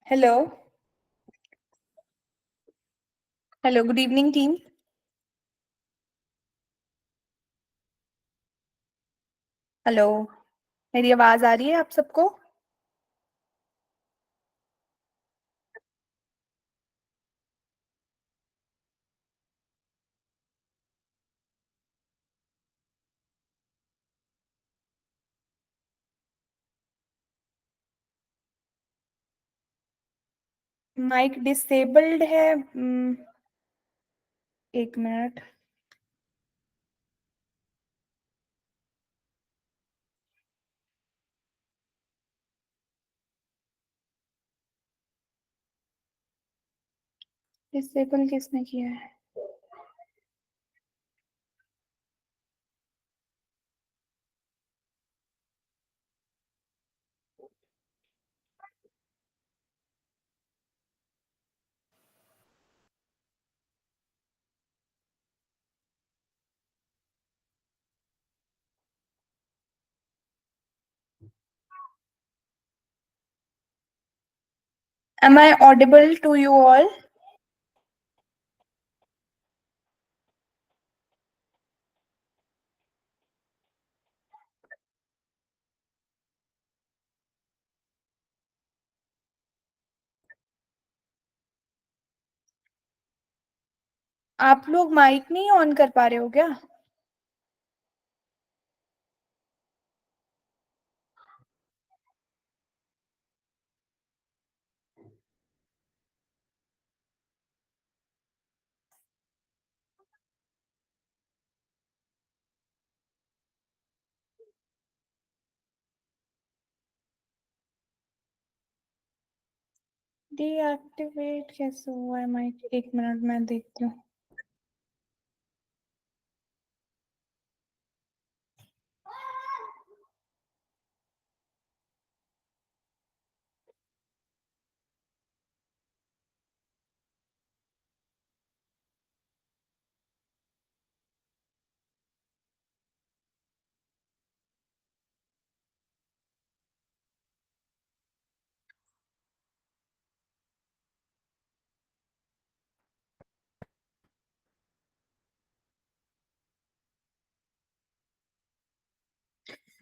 Hello. Hello, good evening team. Hello, मेरी आवाज आ रही है आप सबको? माइक डिसेबल्ड है। एक मिनट। डिसेबल किसने किया है? Am I audible to you all? आप लोग माइक नहीं ऑन कर पा रहे हो क्या? डीएक्टिवेट कैसे हुआ है माइक? एक मिनट, मैं देखती हूँ।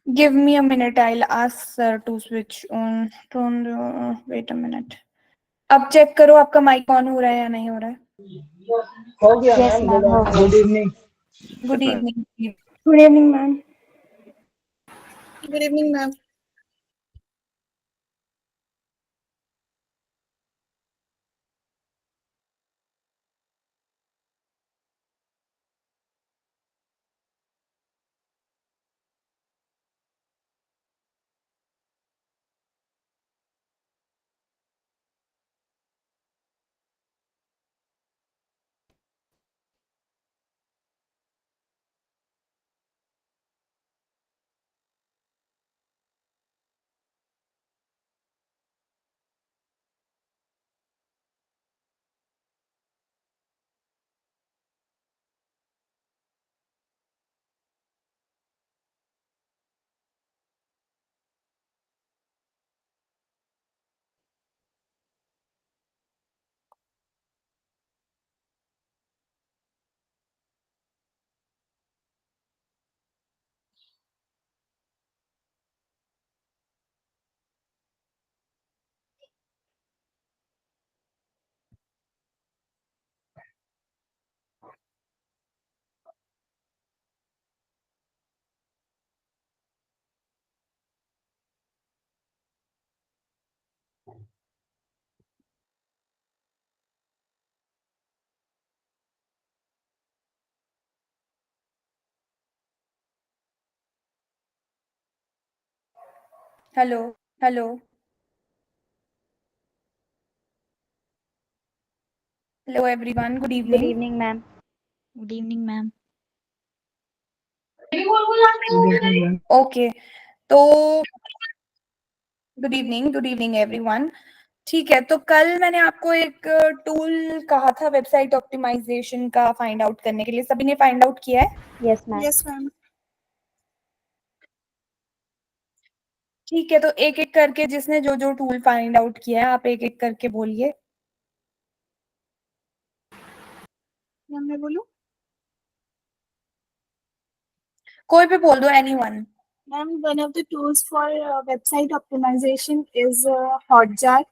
Give me a minute. I'll ask sir to switch on. Turn wait a minute. अब चेक करो आपका माइक ऑन हो रहा है या नहीं हो रहा है। हो गया Yes, ma'am. ma'am. Good evening. Good evening. Good evening, ma'am. Good evening ma'am. Hello. Hello. Hello everyone, good Good evening. evening, ma'am. Good evening, ma'am. Okay, तो गुड इवनिंग एवरीवन। ठीक है, तो कल मैंने आपको एक टूल कहा था वेबसाइट ऑप्टिमाइजेशन का फाइंड आउट करने के लिए। सभी ने फाइंड आउट किया है? Yes, ma'am. Yes ma'am. ठीक है, तो एक एक करके जिसने जो जो टूल फाइंड आउट किया है आप एक एक करके बोलिए। मैं बोलूं? कोई भी बोल दो, anyone. Ma'am, one of the tools for website optimization is Hotjar.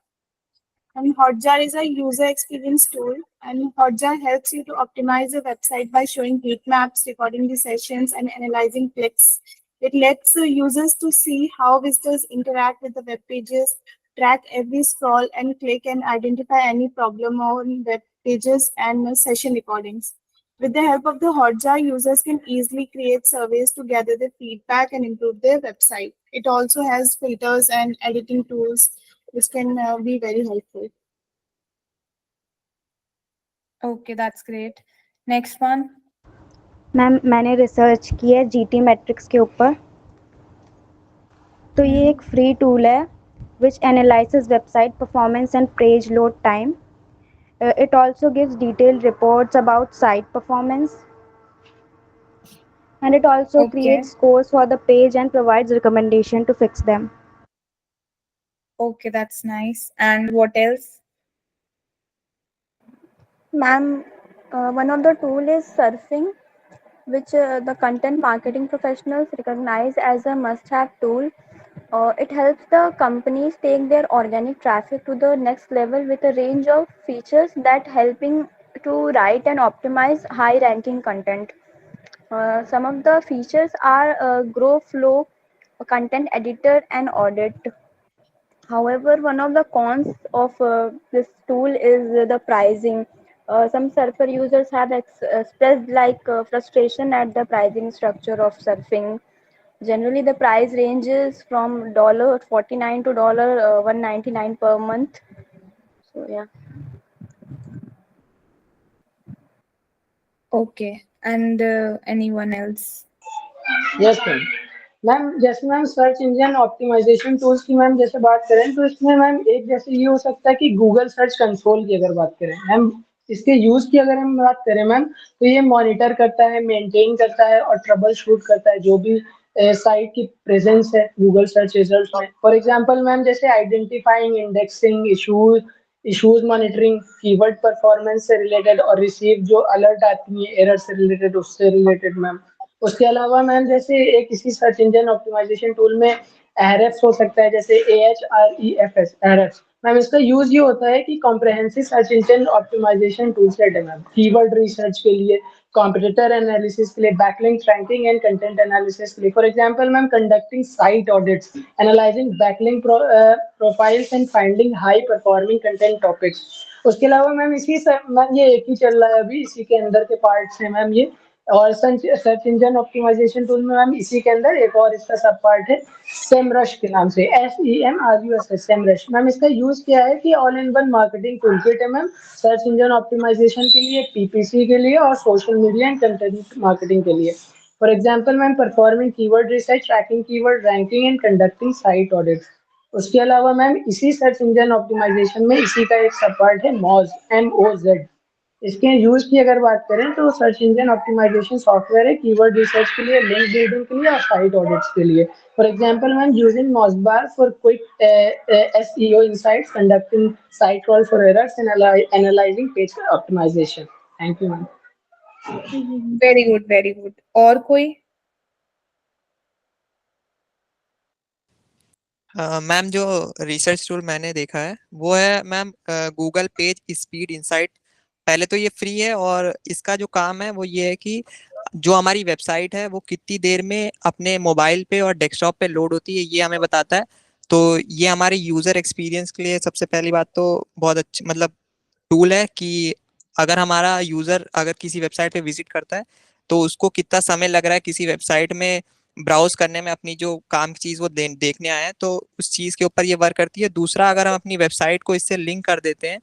And Hotjar is a user experience tool. And Hotjar helps you to optimize a website by showing heat maps, recording the sessions, and analyzing clicks. It lets the users to see how visitors interact with the web pages, track every scroll and click, and identify any problem on web pages and session recordings. With the help of the Hotjar, users can easily create surveys to gather their feedback and improve their website. It also has filters and editing tools, which can be very helpful. Okay, that's great. Next one. Ma'am मैंने research की है GT matrix के ऊपर। तो ये एक free tool है which analyses website performance and page load time. It also gives detailed reports about site performance, and it also Okay. creates scores for the page and provides recommendation to fix them. Okay, that's nice. And what else? Ma'am, one of the tool is surfing, which the content marketing professionals recognize as a must-have tool. It helps the companies take their organic traffic to the next level with a range of features that helping to write and optimize high-ranking content. Some of the features are grow flow, content editor, and audit. However, one of the cons of this tool is the pricing. Some Surfer users have expressed frustration at the pricing structure of surfing. Generally, the price ranges from $49 to $199 per month. So yeah. Okay. And anyone else? Yes ma'am. Ma'am जैसे ma'am search engine optimisation tools की ma'am जैसे बात करें तो इसमें ma'am एक जैसे ये हो सकता है कि गूगल सर्च कंसोल की अगर बात करें मैम, इसके यूज की अगर हम बात करें मैम, तो ये मॉनिटर करता है, मेंटेन करता है और ट्रबल शूट करता है जो भी साइट की प्रेजेंस है गूगल सर्च रिजल्ट्स में। फॉर एग्जांपल मैम जैसे identifying, indexing, issues monitoring, keyword performance से रिलेटेड और रिसीव जो अलर्ट आती है एरर से रिलेटेड, उससे रिलेटेड मैम। उसके अलावा मैम जैसे एक इसी सर्च इंजन ऑप्टिमाइजेशन टूल में एहरेफ्स हो सकता है, जैसे AHREFS एहरेफ्स। मैम इसका यूज ये होता है कि comprehensive search engine optimisation tool set है मैम, कीवर्ड रिसर्च के लिए, कॉम्पिटिटर एनालिसिस के लिए, backlink ranking and content analysis के लिए। For example ma'am conducting site audits, analysing backlink profiles and finding high performing content topics. उसके अलावा ma'am ma'am ये एक ही चल रहा है अभी, इसी के अंदर के पार्ट्स हैं मैम ये। और सर्च इंजन ऑप्टिमाइजेशन टूल में मैम इसी के अंदर एक और इसका सब पार्ट है सेमरश के नाम से, SEMRUS, सेमरश। मैम इसका यूज क्या है कि all in one marketing toolkit है मैम, सर्च इंजन ऑप्टिमाइजेशन के लिए, PPC के लिए और social media and content marketing के लिए। For example ma'am performing keyword research, tracking keyword ranking and conducting site audit. उसके अलावा मैम इसी सर्च इंजन ऑप्टिमाइजेशन में इसी का एक सब पार्ट है मॉज, MOZ। इसके यूज की अगर बात करें तो सर्च इंजन ऑप्टिमाइजेशन सॉफ्टवेयर है कीवर्ड रिसर्च के लिए, लिंक बिल्डिंग के लिए और साइट ऑडिट्स के लिए। For example ma'am using MozBar for quick SEO insights, conducting site crawl for errors and analysing page optimisation. Thank you ma'am. Very good, very good. और कोई? Ma'am जो रिसर्च टूल मैंने देखा है वो है ma'am Google page speed insight. पहले तो ये फ्री है और इसका जो काम है वो ये है कि जो हमारी वेबसाइट है वो कितनी देर में अपने मोबाइल पे और डेस्कटॉप पे लोड होती है ये हमें बताता है। तो ये हमारे यूजर एक्सपीरियंस के लिए सबसे पहली बात तो बहुत अच्छी मतलब टूल है कि अगर हमारा यूजर अगर किसी वेबसाइट पे विजिट करता है तो उसको कितना समय लग रहा है किसी वेबसाइट में ब्राउज करने में, अपनी जो काम की चीज वो देखने आया है, तो उस चीज के ऊपर ये वर्क करती है। दूसरा, अगर हम अपनी वेबसाइट को इससे लिंक कर देते हैं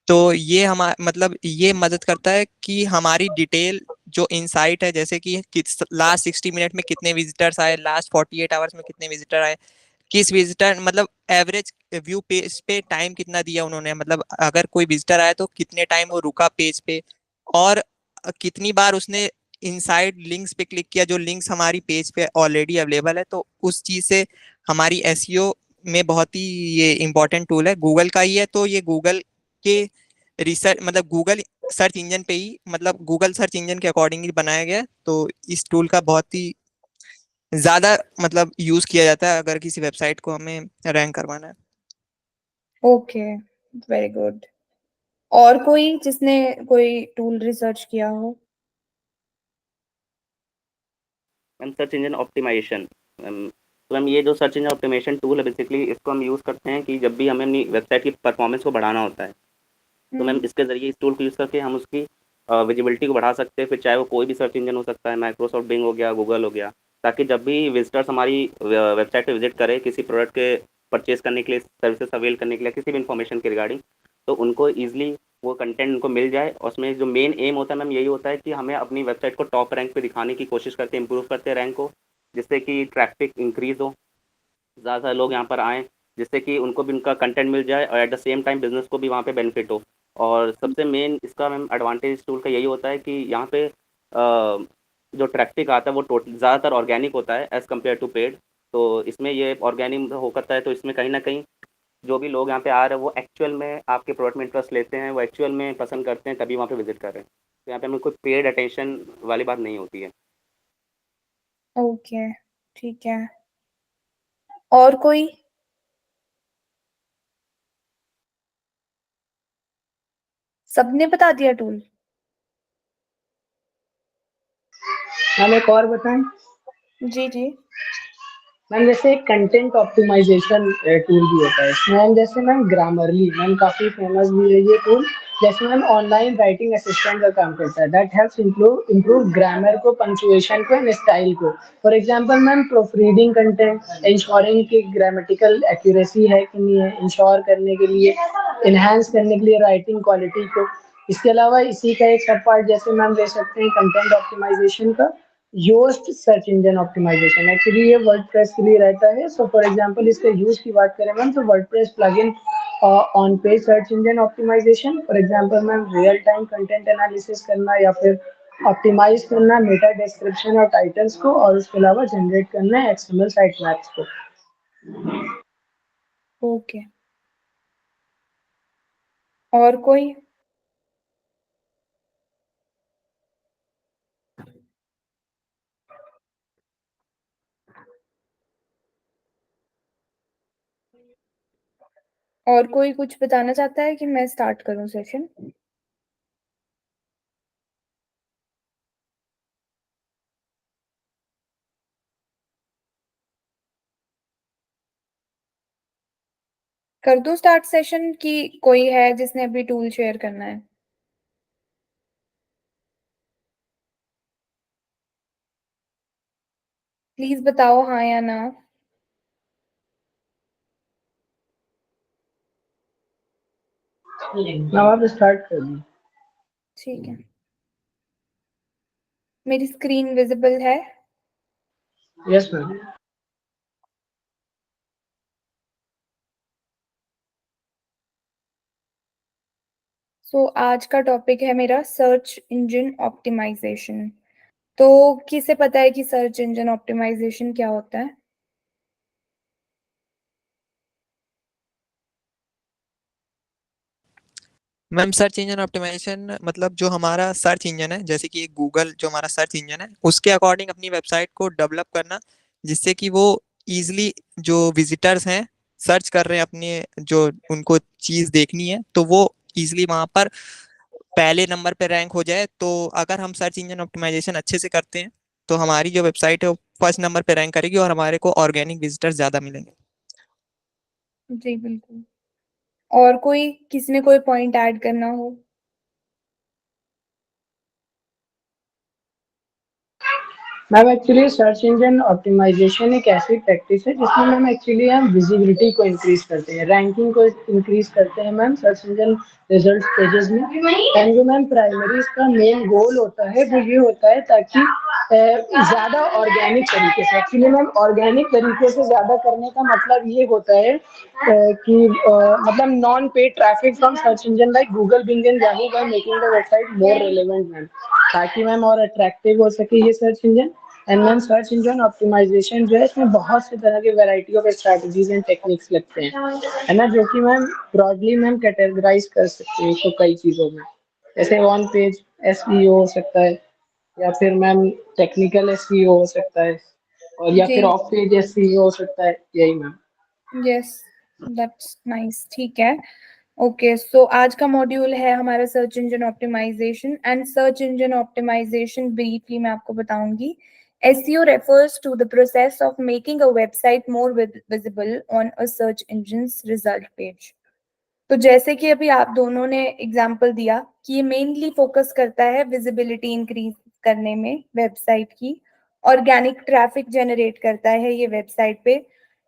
तो ये हमारा मतलब ये मदद करता है कि हमारी डिटेल जो इनसाइट है, जैसे कि लास्ट 60 मिनट में कितने विजिटर्स आए, लास्ट 48 आवर्स में कितने विजिटर आए, किस विजिटर मतलब एवरेज व्यू पेज पे टाइम कितना दिया उन्होंने, मतलब अगर कोई विजिटर आया तो कितने टाइम वो रुका पेज पे, और कितनी बार उसने इनसाइड लिंक्स पे क्लिक किया, जो लिंक्स हमारी पेज पे ऑलरेडी अवेलेबल है, तो उस चीज से हमारी एसईओ में बहुत ही ये इम्पोर्टेंट टूल है। गूगल का ही है, तो ये गूगल के रिसर्च मतलब गूगल सर्च इंजन पे ही, मतलब गूगल सर्च इंजन के अकॉर्डिंग ही बनाया गया है। तो इस टूल का बहुत ही ज्यादा मतलब यूज किया जाता है अगर किसी वेबसाइट को हमें रैंक करवाना है। Okay, very good. और कोई जिसने कोई टूल रिसर्च किया हो? Ma'am search engine optimisation. तो मैम ये जो सर्च इंजन ऑप्टिमाइजेशन टूल है, बेसिकली इसको हम यूज़ करते हैं कि जब भी हमें अपनी वेबसाइट की परफॉर्मेंस को बढ़ाना होता है, तो मैम इसके ज़रिए इस टूल को यूज़ करके हम उसकी विजिबिलिटी को बढ़ा सकते हैं। फिर चाहे वो कोई भी सर्च इंजन हो सकता है, माइक्रोसॉफ्ट बिंग हो गया, गूगल हो गया, ताकि जब भी विजिटर्स हमारी वेबसाइट पे विजिट करें किसी प्रोडक्ट के परचेज करने के लिए, सर्विसेज अवेल करने के लिए, किसी भी इन्फॉर्मेशन के रिगार्डिंग, तो उनको ईजिली वो कंटेंट उनको मिल जाए। और उसमें जो मेन एम होता है मैम यही होता है कि हमें अपनी वेबसाइट को टॉप रैंक पे दिखाने की कोशिश करते हैं, इंप्रूव करते हैं रैंक को, जिससे कि ट्रैफिक इंक्रीज हो, ज़्यादा लोग यहाँ पर आएँ, जिससे कि उनको भी उनका कंटेंट मिल जाए और at the same time business को भी वहाँ पे बेनिफिट हो। और सबसे मेन इसका मैम एडवांटेज इस टूल का यही होता है कि यहाँ पे जो ट्रैफिक आता है वो ज़्यादातर ऑर्गेनिक होता है एज़ कम्पेयर टू पेड। तो इसमें ये ऑर्गेनिक हो करता है, तो इसमें कहीं न कहीं जो भी लोग यहाँ पे आ रहे हैं वो एक्चुअल में आपके प्रोडक्ट में इंटरेस्ट लेते हैं, वो एक्चुअल में पसंद करते हैं, तभी वहाँ पे विज़िट कर रहे हैं। तो यहाँ पे हमें कोई पेड अटेंशन वाली बात नहीं होती है। ओके, ठीक है। और कोई? सबने बता दिया टूल? मैम एक और बताएं। जी जी। मैम जैसे एक कंटेंट ऑप्टिमाइजेशन टूल भी होता है इसमें मैम, जैसे मैम ग्रामरली मैम काफ़ी फेमस भी है ये टूल। जैसे मैम ऑनलाइन राइटिंग असिस्टेंट का काम करता है, that helps improve improve grammar को, पंक्चुएशन को एंड स्टाइल को। For example ma'am proof reading content, ensuring की ग्रामेटिकल एक्यूरेसी है कि नहीं है, इंश्योर करने के लिए, इन्हांस करने के लिए राइटिंग क्वालिटी को। इसके अलावा इसी का एक सब पार्ट जैसे मैम ले सकते हैं कंटेंट ऑप्टिमाइजेशन का, Yoast search engine optimisation. Actually ये वर्डप्रेस के लिए रहता है। सो फॉर एग्जांपल इसके यूज की बात करें मैम, तो WordPress plugin on page search engine optimisation, for example ma'am real time content analysis करना या फिर ऑप्टिमाइज करना मेटा डिस्क्रिप्शन और टाइटल्स को, और उसके अलावा जनरेट करना एक्सएमएल साइट मैप्स को। ओके। और कोई? और कोई कुछ बताना चाहता है कि मैं स्टार्ट करूं सेशन? कर दूं स्टार्ट सेशन की कोई है जिसने अभी टूल शेयर करना है? प्लीज बताओ हाँ या ना। नाउ आप स्टार्ट कर दीजिए। ठीक है। मेरी स्क्रीन विजिबल है? Yes ma'am. सो आज का टॉपिक है मेरा सर्च इंजन ऑप्टिमाइजेशन। तो किसे पता है कि सर्च इंजन ऑप्टिमाइजेशन क्या होता है? मैम सर्च इंजन ऑप्टिमाइजेशन मतलब जो हमारा सर्च इंजन है, जैसे कि एक गूगल जो हमारा सर्च इंजन है, उसके अकॉर्डिंग अपनी वेबसाइट को डेवलप करना, जिससे कि वो इजीली जो विजिटर्स हैं सर्च कर रहे हैं अपने जो उनको चीज देखनी है, तो वो इजीली वहां पर पहले नंबर पे रैंक हो जाए। तो अगर हम सर्च इंजन ऑप्टिमाइजेशन अच्छे से करते हैं तो हमारी जो वेबसाइट है वो फर्स्ट नंबर पे रैंक करेगी और हमारे को ऑर्गेनिक विजिटर्स ज्यादा मिलेंगे। जी बिल्कुल। और कोई, किसी ने कोई पॉइंट ऐड करना हो? Ma'am actually search engine optimisation एक ऐसी प्रैक्टिस है जिसमें मैम एक्चुअली हम विजिबिलिटी को इंक्रीज करते हैं, रैंकिंग को इंक्रीज करते हैं ma'am search engine result pages में। एंड जो मैम प्राइमरी इसका मेन गोल होता है वो ये होता है ताकि ज़्यादा ऑर्गेनिक तरीके से, एक्चुअली मैम ऑर्गेनिक तरीके से ज़्यादा करने का मतलब ये होता है कि मतलब non paid traffic from search engine like Google, Bing and Yahoo by making the website more relevant ma'am, ताकि मैम और अट्रैक्टिव हो सके ये search engine. And ma'am search engine optimisation जो है इसमें बहुत से तरह के variety of strategies and techniques लगते हैं, है ना, जो कि मैम ब्रॉडली मैम कैटेगराइज कर सकते हैं इसको कई चीज़ों में, जैसे ऑन पेज एसईओ हो सकता है, या फिर मैम टेक्निकल एसईओ हो सकता है, और या जी। फिर ऑफ पेज एसईओ हो सकता है, यही मैम। Yes, that's nice. ठीक है, ओके। सो आज का मॉड्यूल है हमारा search engine optimisation. And search engine optimisation briefly मैं आपको बताऊंगी। SEO refers to the process of making a website more visible on a search engine's result page. तो जैसे कि अभी आप दोनों ने एग्जाम्पल दिया कि ये मेनली फोकस करता है विजिबिलिटी इंक्रीज करने में वेबसाइट की, ऑर्गेनिक ट्रैफिक जनरेट करता है ये वेबसाइट पे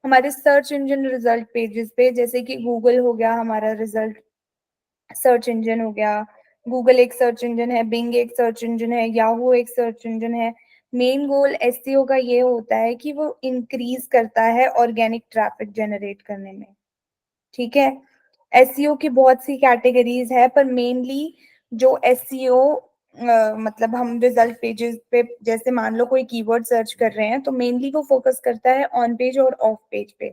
हमारे सर्च इंजन रिजल्ट पेजेस पे, जैसे कि गूगल हो गया हमारा रिजल्ट सर्च इंजन हो गया, गूगल एक सर्च इंजन है, बिंग एक सर्च इंजन है, याहू एक सर्च इंजन है। मेन गोल एसईओ का ये होता है कि वो इंक्रीज करता है ऑर्गेनिक ट्रैफिक जनरेट करने में। ठीक है, एसईओ की बहुत सी कैटेगरीज है, पर मेनली जो एसईओ मतलब हम रिजल्ट पेजेस पे जैसे मान लो कोई कीवर्ड सर्च कर रहे हैं तो मेनली वो फोकस करता है ऑन पेज और ऑफ पेज पे,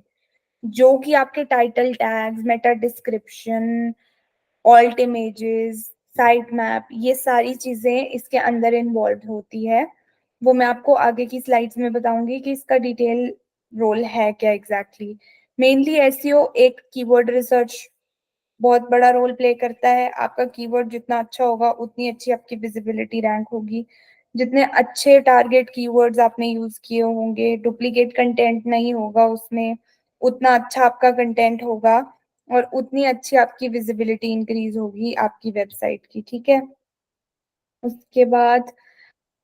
जो कि आपके title tags, Meta description, alt images, site map, ये सारी चीजें इसके अंदर इन्वॉल्व होती है। वो मैं आपको आगे की स्लाइड्स में बताऊंगी कि इसका डिटेल रोल है क्या एग्जैक्टली। मेनली एसईओ एक कीवर्ड रिसर्च बहुत बड़ा रोल प्ले करता है। आपका कीवर्ड जितना अच्छा होगा उतनी अच्छी आपकी विजिबिलिटी रैंक होगी। जितने अच्छे टारगेट कीवर्ड्स आपने यूज किए होंगे, डुप्लीकेट कंटेंट नहीं होगा उसमें, उतना अच्छा आपका कंटेंट होगा और उतनी अच्छी आपकी विजिबिलिटी इंक्रीज होगी आपकी वेबसाइट की। ठीक है, उसके बाद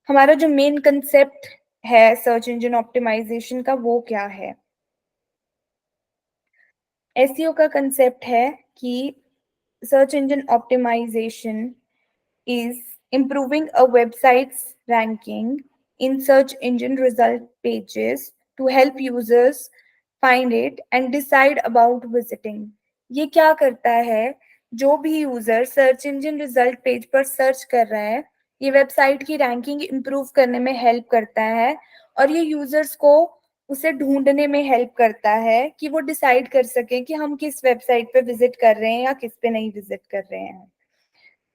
हमारा जो मेन कंसेप्ट है सर्च इंजन ऑप्टिमाइजेशन का वो क्या है। एसईओ का कंसेप्ट है कि search engine optimization is improving a website's ranking in search engine result pages to help users find it and decide about visiting. ये क्या करता है, जो भी user search engine result page पर सर्च कर रहा है ये वेबसाइट की रैंकिंग इंप्रूव करने में हेल्प करता है और ये यूजर्स को उसे ढूंढने में हेल्प करता है कि वो डिसाइड कर सके कि हम किस वेबसाइट पे विजिट कर रहे हैं या किस पे नहीं विजिट कर रहे हैं।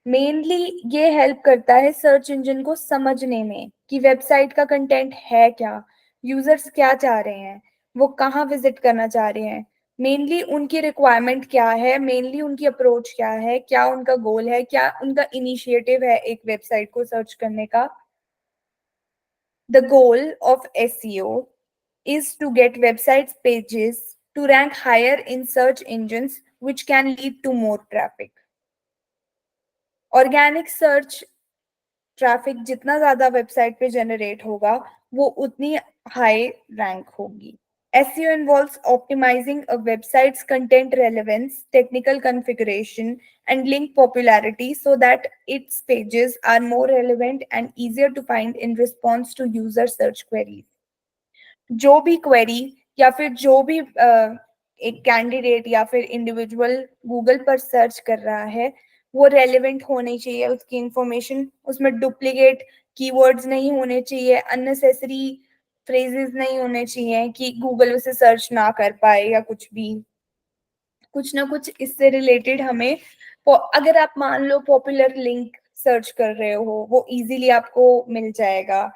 मेनली ये हेल्प करता है सर्च इंजन को समझने में कि वेबसाइट का कंटेंट है क्या, यूजर्स क्या चाह रहे हैं, वो कहाँ विजिट करना चाह रहे हैं, मेनली उनकी रिक्वायरमेंट क्या है, मेनली उनकी अप्रोच क्या है, क्या उनका गोल है, क्या उनका इनिशिएटिव है एक वेबसाइट को सर्च करने का। The goal of SEO is to get websites pages to rank higher in search engines, which can lead to more traffic. Organic search traffic जितना ज्यादा वेबसाइट पे जनरेट होगा वो उतनी हाई रैंक होगी। SEO involves optimizing a website's content relevance, technical configuration, and link popularity so that its pages are more relevant and easier to find in response to user search queries. जो भी query या फिर जो भी एक candidate या फिर individual Google पर सर्च कर रहा है वो रेलेवेंट होनी चाहिए, उसकी इंफॉर्मेशन उसमें डुप्लीकेट कीवर्ड्स नहीं होने चाहिए, अननेसेसरी फ्रेजेस नहीं होने चाहिए कि गूगल उसे सर्च ना कर पाए या कुछ भी, कुछ ना कुछ इससे रिलेटेड हमें। अगर आप मान लो पॉपुलर लिंक सर्च कर रहे हो वो इजीली आपको मिल जाएगा।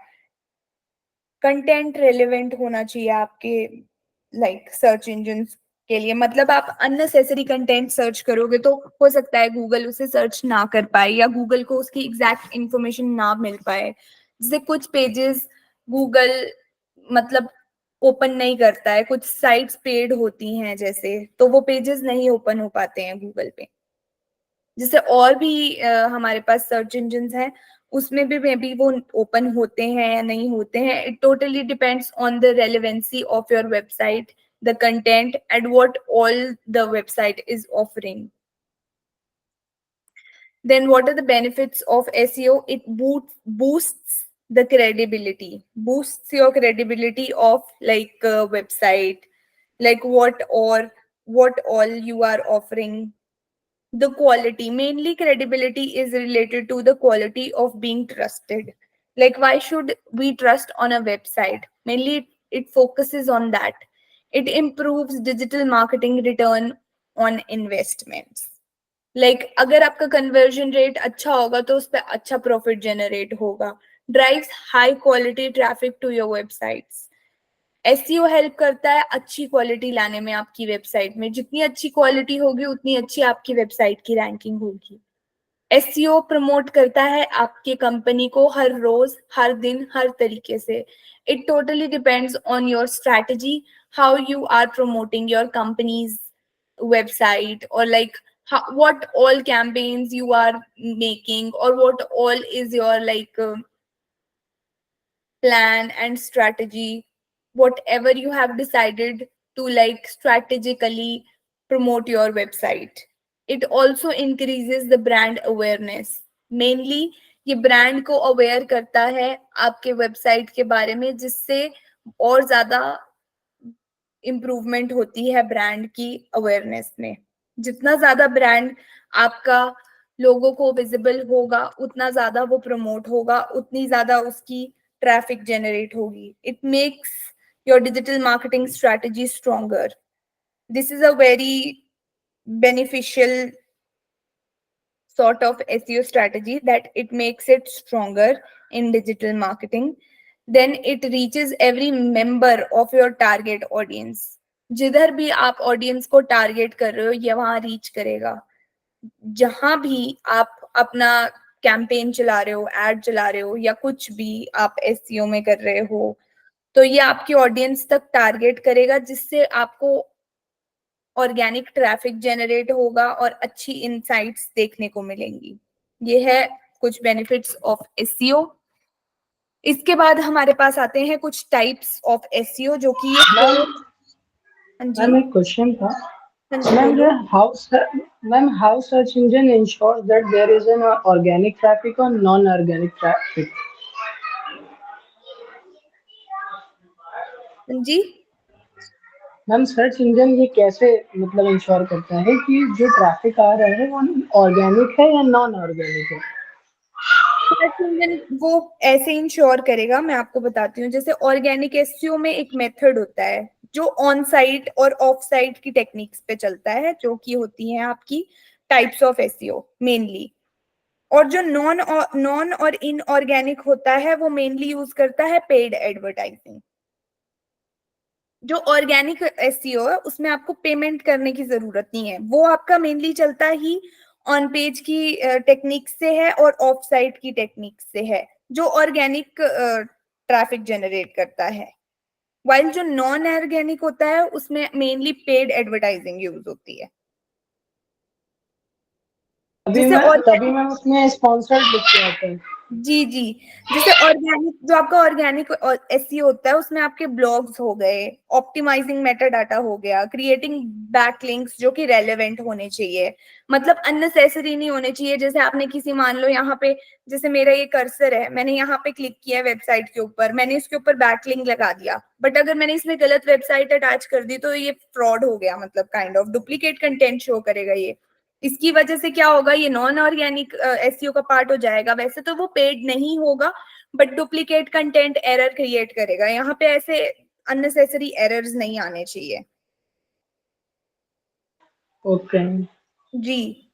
कंटेंट रेलेवेंट होना चाहिए आपके लाइक सर्च इंजन के लिए, मतलब आप अननेसेसरी कंटेंट सर्च करोगे तो हो सकता है गूगल उसे सर्च ना कर पाए या गूगल को उसकी एग्जैक्ट इंफॉर्मेशन ना मिल पाए। जैसे कुछ पेजेस गूगल मतलब ओपन नहीं करता है, कुछ साइट्स पेड होती हैं जैसे, तो वो पेजेस नहीं ओपन हो पाते हैं गूगल पे। जैसे और भी हमारे पास सर्च इंजन हैं उसमें भी मे बी वो ओपन होते हैं या नहीं होते हैं. It totally depends on the relevancy of your website, the content, and what all the website is offering. Then what are the benefits of SEO? It boosts the credibility, boosts your credibility of like a website, like what all you are offering. The quality, mainly credibility is related to the quality of being trusted. Like why should we trust on a website? Mainly it focuses on that. It improves digital marketing return on investments. Like अगर आपका conversion rate अच्छा होगा तो उस पर अच्छा profit generate होगा. Drives high quality traffic to your websites. SEO help करता है अच्छी क्वालिटी लाने में आपकी वेबसाइट में. जितनी अच्छी क्वालिटी होगी उतनी अच्छी आपकी वेबसाइट की रैंकिंग होगी. एसईओ प्रमोट करता है आपके कंपनी को हर रोज, हर दिन, हर तरीके से. It totally depends on your strategy, how you are promoting your company's website, or like what all campaigns you are making, or what all is your like plan and strategy, whatever you have decided to like strategically promote your website. It also increases the brand awareness. Mainly ये brand को aware करता है आपके website के बारे में, जिससे और ज्यादा इम्प्रूवमेंट होती है ब्रांड की अवेयरनेस में. जितना ज्यादा ब्रांड आपका लोगों को विजिबल होगा उतना ज्यादा वो प्रमोट होगा, उतनी ज्यादा उसकी ट्रैफिक जनरेट होगी. It makes your digital marketing strategy stronger. This is a very beneficial sort of SEO strategy that it makes it stronger in digital marketing. Then it reaches every member of your target audience. जिधर भी आप audience को target कर रहे हो ये वहां reach करेगा. जहां भी आप अपना कैंपेन चला रहे हो, एड चला रहे हो, या कुछ भी आप एसईओ में कर रहे हो, तो ये आपकी ऑडियंस तक टारगेट करेगा, जिससे आपको ऑर्गेनिक ट्रैफिक जनरेट होगा और अच्छी इनसाइट्स देखने को मिलेंगी. ये है कुछ बेनिफिट्स ऑफ एसईओ. इसके बाद हमारे पास आते हैं कुछ टाइप्स ऑफ एसईओ जो कि ये. हाँ जी, मैम एक क्वेश्चन था. हाँ जी, मैम बोलो. How search engine ensures that there is an organic traffic और नॉन ऑर्गेनिक ट्रैफिक? हाँ जी, मैम सर्च इंजन ये कैसे मतलब इंश्योर करता है कि जो ट्रैफिक आ रहा है वो ऑर्गेनिक है या नॉन ऑर्गेनिक है? सर्च इंजन वो ऐसे इंश्योर करेगा, मैं आपको बताती हूँ. जैसे ऑर्गेनिक एसईओ में एक मेथड होता है जो ऑन साइट और ऑफ साइट की टेक्निक्स पे चलता है, जो कि होती हैं आपकी टाइप्स ऑफ एसईओ मेनली. और जो नॉन और इनऑर्गेनिक होता है वो मेनली यूज करता है पेड एडवर्टाइजिंग. जो ऑर्गेनिक एसईओ है उसमें आपको पेमेंट करने की जरूरत नहीं है. वो आपका मेनली चलता ही ऑन पेज की टेक्निक से है और ऑफ साइट की टेक्निक से है, जो ऑर्गेनिक ट्रैफिक जनरेट करता है. वाइल जो नॉन ऑर्गेनिक होता है उसमें मेनली पेड एडवर्टाइजिंग यूज होती है. तभी मैं उसमें स्पॉन्सर्ड लिख के आता है. जी जी, जैसे ऑर्गेनिक, जो आपका ऑर्गेनिक एसईओ होता है उसमें आपके ब्लॉग्स हो गए, ऑप्टिमाइजिंग मेटा डाटा हो गया, क्रिएटिंग बैकलिंक्स जो कि रेलेवेंट होने चाहिए, मतलब अननेसेसरी नहीं होने चाहिए. जैसे आपने किसी, मान लो यहाँ पे, जैसे मेरा ये कर्सर है, मैंने यहाँ पे क्लिक किया है वेबसाइट के ऊपर, मैंने इसके ऊपर बैकलिंक लगा दिया, बट अगर मैंने इसमें गलत वेबसाइट अटैच कर दी तो ये फ्रॉड हो गया, मतलब kind of duplicate content show करेगा ये. इसकी वजह से क्या होगा, ये नॉन ऑर्गेनिक एसईओ का पार्ट हो जाएगा. वैसे तो वो पेड नहीं होगा but duplicate content error create करेगा. यहाँ पे ऐसे अननेसेसरी एरर्स नहीं आने चाहिए. ओके जी.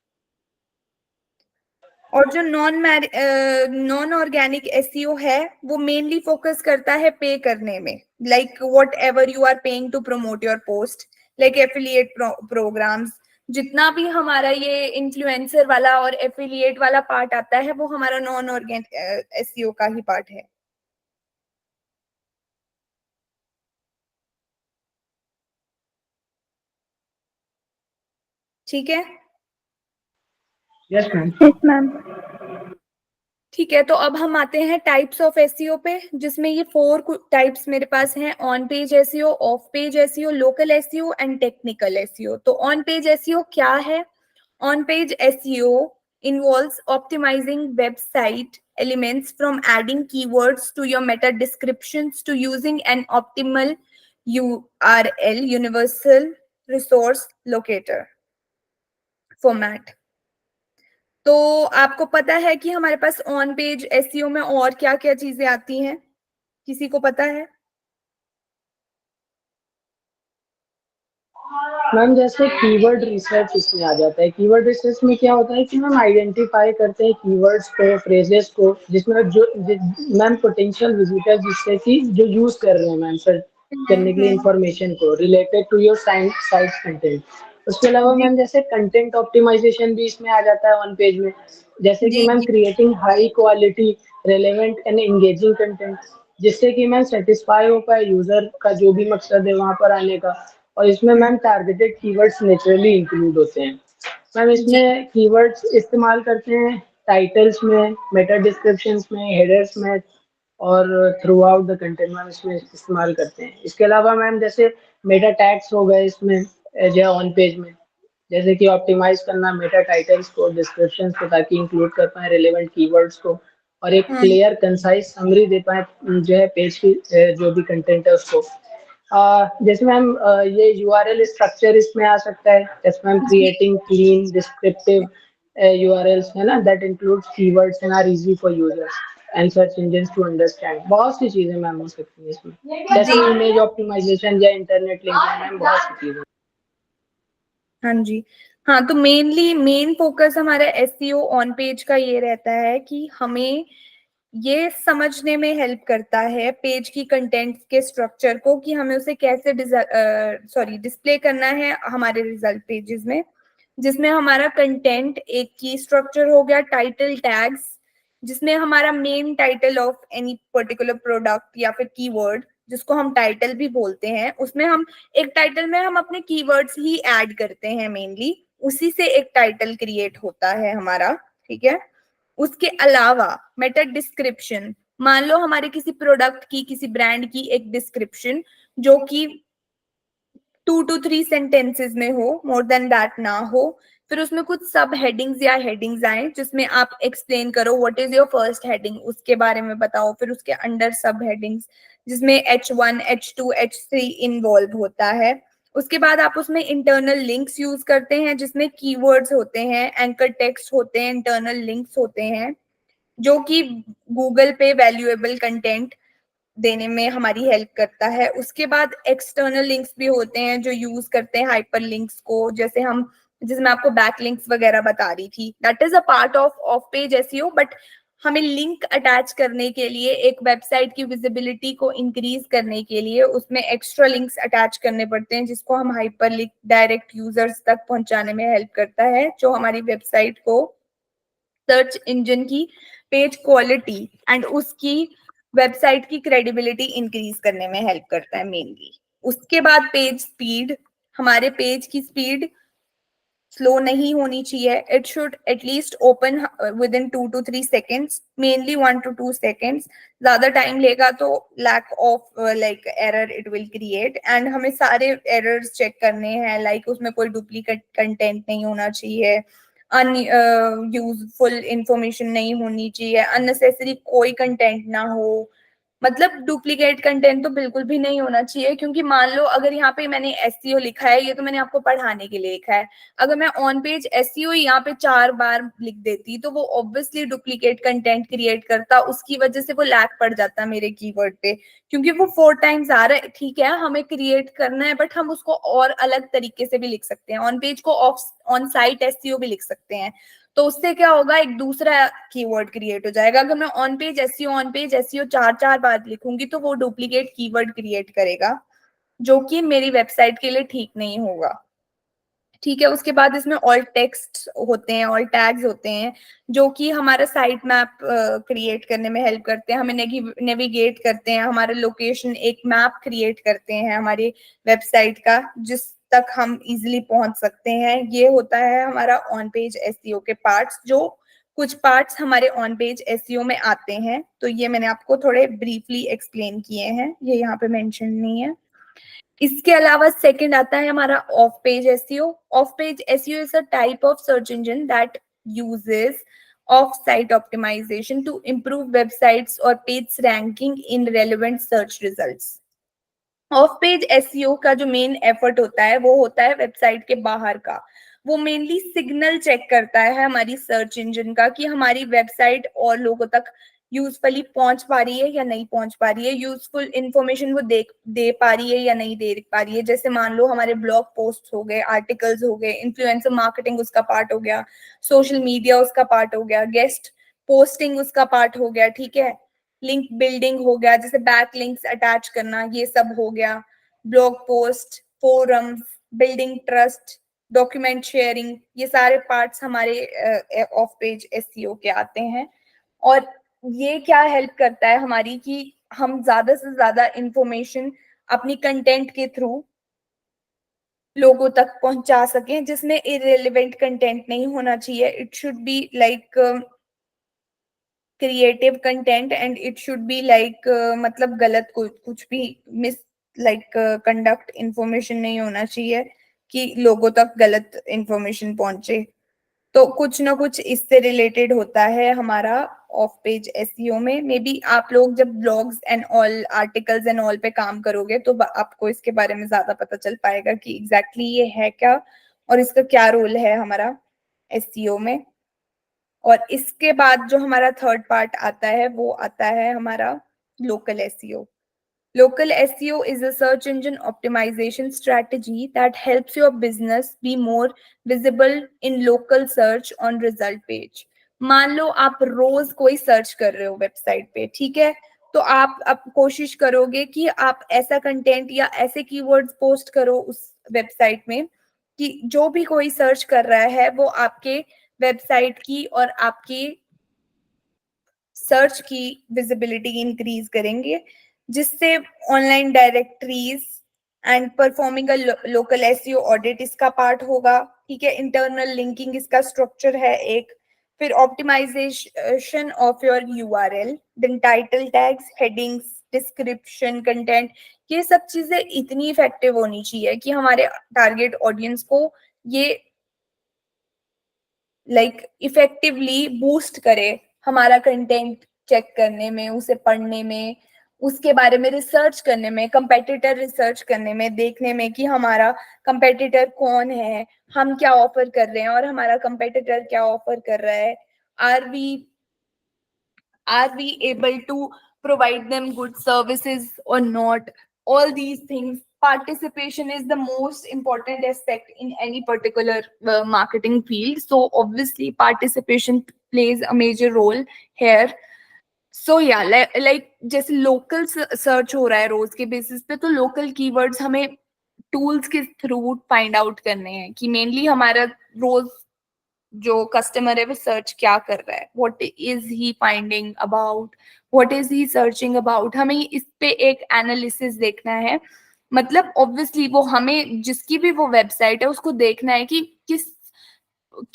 और जो नॉन ऑर्गेनिक एसईओ है वो मेनली फोकस करता है पे करने में, like whatever you are paying to promote your post, like affiliate programmes. जितना भी हमारा ये इन्फ्लुएंसर वाला और एफिलिएट वाला पार्ट आता है वो हमारा नॉन ऑर्गेनिक एसईओ का ही पार्ट है. ठीक है. Yes ma'am. Yes, ma'am. ठीक है, तो अब हम आते हैं टाइप्स ऑफ एसईओ पे, जिसमें ये 4 टाइप्स मेरे पास हैं: on page SEO, off page SEO, local SEO and technical SEO. तो ऑन पेज एसईओ क्या है? On page SEO involves optimizing website elements from adding keywords to your meta descriptions to using an optimal URL, universal resource locator format। तो आपको पता है कि हमारे pass on page SEO में और क्या क्या चीजें आती हैं? किसी को पता है? मैम जैसे कीवर्ड रिसर्च इसमें आ जाता है। कीवर्ड रिसर्च में क्या होता है कि मैम आइडेंटिफाई करते हैं कीवर्ड्स को, फ्रेजेस को, जिसमें जो मैम पोटेंशियल विजिटर जिससे कि जो यूज कर रहे हैं मैम सर्च करने के लिए इंफॉर्मेशन को related to your site content. उसके अलावा जी मैम जैसे कंटेंट ऑप्टिमाइजेशन भी इसमें आ जाता है ऑन पेज में, जैसे कि जी मैम जी creating high quality relevant and engaging content, जिससे कि मैम सेटिस्फाई हो पाए यूजर का जो भी मकसद है वहां पर आने का। और इसमें ma'am targeted keywords naturally include होते हैं। मैम जी इसमें कीवर्ड्स इस्तेमाल करते हैं टाइटल्स में, मेटा डिस्क्रिप्शंस में, हेडर्स में और through out the content ma'am इसमें इस्तेमाल करते हैं। इसके अलावा मैम जैसे मेटा टैग्स हो गए इसमें जो ऑन पेज में, जैसे कि ऑप्टिमाइज करना मेटा टाइटल्स को, डिस्क्रिप्शन को, ताकि इंक्लूड कर पाए रिलेवेंट कीवर्ड्स को और एक क्लियर कंसाइज समरी दे पाए जो है पेज की जो भी कंटेंट है उसको। जैसे मैम ये यूआरएल स्ट्रक्चर इसमें आ सकता है, जैसे मैम जी क्रिएटिंग क्लीन डिस्क्रिप्टिव यूआरएल्स है ना, that includes keywords and are easy for users and search engines to understand. बहुत सी चीजें मैम हो सकती है इसमें, जैसे जी इमेज ऑप्टिमाइजेशन या इंटरनेट लिंकिंग, मैम बहुत सी चीजें। हाँ जी। हाँ, तो मेन फोकस हमारा एसईओ ऑन पेज का ये रहता है कि हमें ये समझने में हेल्प करता है पेज की कंटेंट के स्ट्रक्चर को, कि हमें उसे कैसे डिस्प्ले करना है हमारे रिजल्ट पेजेस में, जिसमें हमारा कंटेंट एक की स्ट्रक्चर हो गया टाइटल टैग्स, जिसमें हमारा main title of any particular product या फिर कीवर्ड, जिसको हम टाइटल भी बोलते हैं, उसमें हम एक टाइटल में हम अपने कीवर्ड्स ही ऐड करते हैं मेनली, उसी से एक टाइटल क्रिएट होता है हमारा। ठीक है, उसके अलावा मेटा डिस्क्रिप्शन, मान लो हमारे किसी प्रोडक्ट की, किसी ब्रांड की एक डिस्क्रिप्शन जो कि 2 to 3 सेंटेंसेस में हो, मोर देन दैट ना हो, फिर उसमें कुछ सब हेडिंग्स या हेडिंग्स आए जिसमें आप एक्सप्लेन करो what is your first heading, उसके बारे में बताओ, फिर उसके अंडर सब हेडिंग्स जिसमें H1 H2 H3 इन्वॉल्व होता है। उसके बाद आप उसमें इंटरनल लिंक्स यूज करते हैं जिसमें कीवर्ड्स होते हैं, एंकर टेक्स्ट होते हैं, इंटरनल लिंक्स होते हैं, जो कि गूगल पे वैल्यूएबल कंटेंट देने में हमारी हेल्प करता है। उसके बाद एक्सटर्नल लिंक्स भी होते हैं जो यूज करते हैं हाइपर लिंक्स को, जैसे हम, जिसमें आपको बैक लिंक्स वगैरह बता रही थी, that is a part of page SEO. But हमें लिंक अटैच करने के लिए, एक वेबसाइट की विजिबिलिटी को इंक्रीज करने के लिए उसमें एक्स्ट्रा लिंक्स अटैच करने पड़ते हैं, जिसको हम हाइपर लिंक डायरेक्ट यूजर्स तक पहुंचाने में हेल्प करता है, जो हमारी वेबसाइट को सर्च इंजन की पेज क्वालिटी एंड उसकी वेबसाइट की क्रेडिबिलिटी इंक्रीज करने में हेल्प करता है मेनली। उसके बाद पेज स्पीड, हमारे पेज की स्पीड स्लो नहीं होनी चाहिए, it should at least open within 2 to 3 seconds, mainly 1 to 2 seconds। ज्यादा टाइम लेगा तो lack of like error it will create, and हमें सारे एरर्स चेक करने हैं, लाइक उसमें कोई डुप्लीकेट कंटेंट नहीं होना चाहिए, यूजफुल इंफॉर्मेशन नहीं होनी चाहिए, अननेसेसरी कोई कंटेंट ना हो, मतलब डुप्लीकेट कंटेंट तो बिल्कुल भी नहीं होना चाहिए। क्योंकि मान लो अगर यहाँ पे मैंने एसईओ लिखा है, ये तो मैंने आपको पढ़ाने के लिए लिखा है, अगर मैं ऑन पेज एसईओ यहाँ पे 4 बार लिख देती तो वो ऑब्वियसली डुप्लीकेट कंटेंट क्रिएट करता, उसकी वजह से वो लैग पड़ जाता मेरे कीवर्ड पे, क्योंकि वो 4 टाइम्स आ रहा है। ठीक है, हमें क्रिएट करना है, बट हम उसको और अलग तरीके से भी लिख सकते हैं, ऑन पेज को ऑन साइट एसईओ भी लिख सकते हैं, तो उससे क्या होगा, एक दूसरा कीवर्ड क्रिएट हो जाएगा। अगर मैं ऑन पेज एसईओ 4 बार लिखूंगी तो वो डुप्लीकेट कीवर्ड क्रिएट करेगा, जो कि मेरी वेबसाइट के लिए ठीक नहीं होगा। ठीक है, उसके बाद इसमें ऑल्ट टेक्स्ट होते हैं, ऑल्ट टैग्स होते हैं, जो कि हमारा साइट मैप क्रिएट करने में हेल्प करते हैं, हमें नेविगेट करते हैं, हमारा लोकेशन एक मैप क्रिएट करते हैं हमारी वेबसाइट का, जिस तक हम इजिली पहुंच सकते हैं। ये होता है हमारा ऑन पेज एसईओ के पार्ट्स, जो कुछ पार्ट्स हमारे ऑन पेज एसईओ में आते हैं, तो ये मैंने आपको थोड़े ब्रीफली एक्सप्लेन किए हैं, ये यहाँ पे मेंशन नहीं है। इसके अलावा सेकंड आता है हमारा off page SEO. Off page SEO is a type of search engine that uses off site optimization to improve websites और page ranking in relevant search results. Off page SEO का जो मेन एफर्ट होता है वो होता है website के बाहर का। वो मेनली सिग्नल चेक करता है हमारी सर्च इंजन का कि हमारी वेबसाइट और लोगों तक यूजफुली पहुंच पा रही है या नहीं पहुंच पा रही है, यूजफुल इंफॉर्मेशन वो दे पा रही है या नहीं दे पा रही है। जैसे मान लो हमारे ब्लॉग पोस्ट हो गए, आर्टिकल्स हो गए, इन्फ्लुएंसर मार्केटिंग उसका पार्ट हो गया, सोशल मीडिया उसका पार्ट हो गया, गेस्ट पोस्टिंग उसका पार्ट हो गया, ठीक है, लिंक बिल्डिंग हो गया, जैसे बैक लिंक्स अटैच करना, ये सब हो गया, blog post, forums, building trust, document sharing, ये सारे पार्ट्स हमारे ऑफ पेज एसईओ के आते हैं। और ये क्या हेल्प करता है हमारी कि हम ज्यादा से ज्यादा इंफॉर्मेशन अपनी कंटेंट के थ्रू लोगों तक पहुंचा सकें, जिसमें इररिलेवेंट कंटेंट नहीं होना चाहिए। It should be like creative content and it should be like मतलब गलत कुछ भी मिस लाइक कंडक्ट इंफॉर्मेशन नहीं होना चाहिए कि लोगों तक गलत इंफॉर्मेशन पहुंचे। तो कुछ ना कुछ इससे रिलेटेड होता है हमारा ऑफ पेज एसईओ में। मे बी आप लोग जब blogs and all articles and all पे काम करोगे तो आपको इसके बारे में ज्यादा पता चल पाएगा कि एग्जैक्टली ये है क्या और इसका क्या रोल है हमारा एसईओ में। और इसके बाद जो हमारा थर्ड पार्ट आता है वो आता है हमारा local SEO. Local SEO is a search engine optimization strategy that helps your business be more visible in local search on result page. मान लो आप रोज कोई सर्च कर रहे हो वेबसाइट पे, ठीक है, तो आप अब कोशिश करोगे कि आप ऐसा कंटेंट या ऐसे कीवर्ड्स पोस्ट करो उस वेबसाइट में कि जो भी कोई सर्च कर रहा है वो आपके वेबसाइट की और आपकी सर्च की विजिबिलिटी इंक्रीज करेंगे, जिससे online directories and performing a local SEO audit इसका पार्ट होगा, ठीक है। इंटरनल लिंकिंग इसका स्ट्रक्चर है एक। फिर optimisation of your URL, then title tags, headings, description, content, ये सब चीजें इतनी इफेक्टिव होनी चाहिए कि हमारे टारगेट ऑडियंस को ये इफेक्टिवली बूस्ट करे हमारा कंटेंट चेक करने में, उसे पढ़ने में, उसके बारे में रिसर्च करने में, कंपेटिटर रिसर्च करने में, देखने में कि हमारा कंपेटिटर कौन है, हम क्या ऑफर कर रहे हैं और हमारा कंपेटिटर क्या ऑफर कर रहा है, are we able to provide them good services or not, all these things. Participation is the most important aspect in any particular marketing field, so obviously participation plays a major role here. So yeah, like जैसे local search हो रहा है रोज के basis पे, तो local keywords हमें tools के through find out करने हैं कि मेनली हमारा रोज जो कस्टमर है वो सर्च क्या कर रहा है, what is he finding about, what is he searching about. हमें इस पे एक एनालिसिस देखना है, मतलब ऑब्वियसली वो हमें जिसकी भी वो वेबसाइट है उसको देखना है कि किस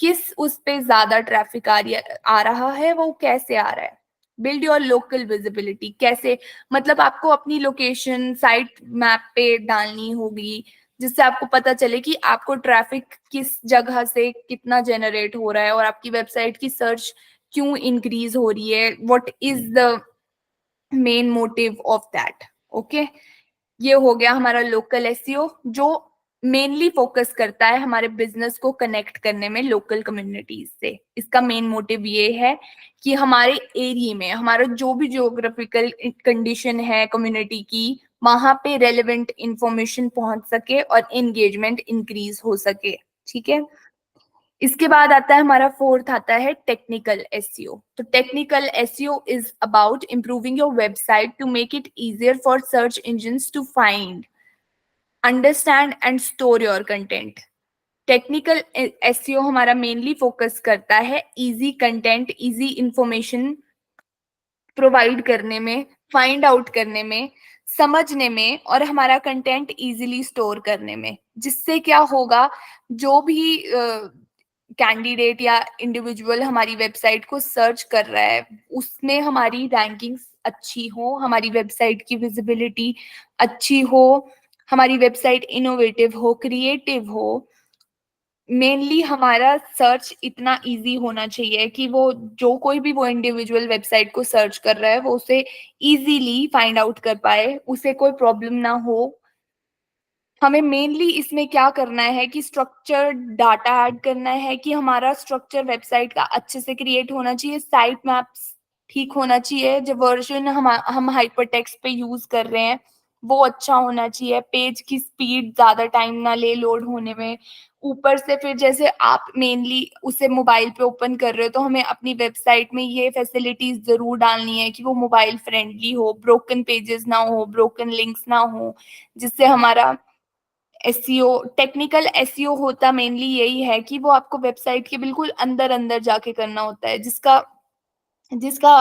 किस उस पे ज्यादा ट्रैफिक आ रहा है, वो कैसे आ रहा है। बिल्ड योर लोकल विजिबिलिटी, कैसे, मतलब आपको अपनी लोकेशन साइट मैप पे डालनी होगी जिससे आपको पता चले कि आपको ट्रैफिक किस जगह से कितना जनरेट हो रहा है और आपकी वेबसाइट की सर्च क्यों इंक्रीज हो रही है, what is the main motive of that. Okay, ये हो गया हमारा लोकल एसईओ जो मेनली फोकस करता है हमारे बिजनेस को कनेक्ट करने में लोकल कम्युनिटीज से। इसका मेन मोटिव ये है कि हमारे एरिया में हमारा जो भी जियोग्राफिकल कंडीशन है कम्युनिटी की, वहां पे रेलेवेंट इंफॉर्मेशन पहुंच सके और एंगेजमेंट इंक्रीज हो सके, ठीक है। इसके बाद आता है हमारा फोर्थ आता है टेक्निकल एसईओ। तो technical SEO is about improving your website to make it easier for search engines to find, understand and store your content. Technical SEO हमारा मेनली फोकस करता है easy content, easy information provide करने में, find out करने में, समझने में और हमारा कंटेंट इजीली स्टोर करने में, जिससे क्या होगा, जो भी कैंडिडेट या इंडिविजुअल हमारी वेबसाइट को सर्च कर रहा है उसमें हमारी रैंकिंग्स अच्छी हो, हमारी वेबसाइट की विजिबिलिटी अच्छी हो, हमारी वेबसाइट इनोवेटिव हो, क्रिएटिव हो। मेनली हमारा सर्च इतना इजी होना चाहिए कि वो जो कोई भी वो इंडिविजुअल वेबसाइट को सर्च कर रहा है वो उसे इजीली फाइंड आउट कर पाए, उसे कोई प्रॉब्लम ना हो। हमें मेनली इसमें क्या करना है कि स्ट्रक्चर डाटा ऐड करना है कि हमारा स्ट्रक्चर वेबसाइट का अच्छे से क्रिएट होना चाहिए, साइट मैप्स ठीक होना चाहिए, जो वर्जन हम हाइपरटेक्स्ट पे यूज कर रहे हैं वो अच्छा होना चाहिए, पेज की स्पीड ज्यादा टाइम ना ले लोड होने में। ऊपर से फिर जैसे आप मेनली उसे मोबाइल पे ओपन कर रहे हो तो हमें अपनी वेबसाइट में ये फैसिलिटीज जरूर डालनी है कि वो मोबाइल फ्रेंडली हो, ब्रोकन पेजेस ना हो, ब्रोकन लिंक्स ना हो, जिससे हमारा एसईओ, टेक्निकल एसईओ होता मेनली यही है कि वो आपको वेबसाइट के बिल्कुल अंदर अंदर जाके करना होता है, जिसका जिसका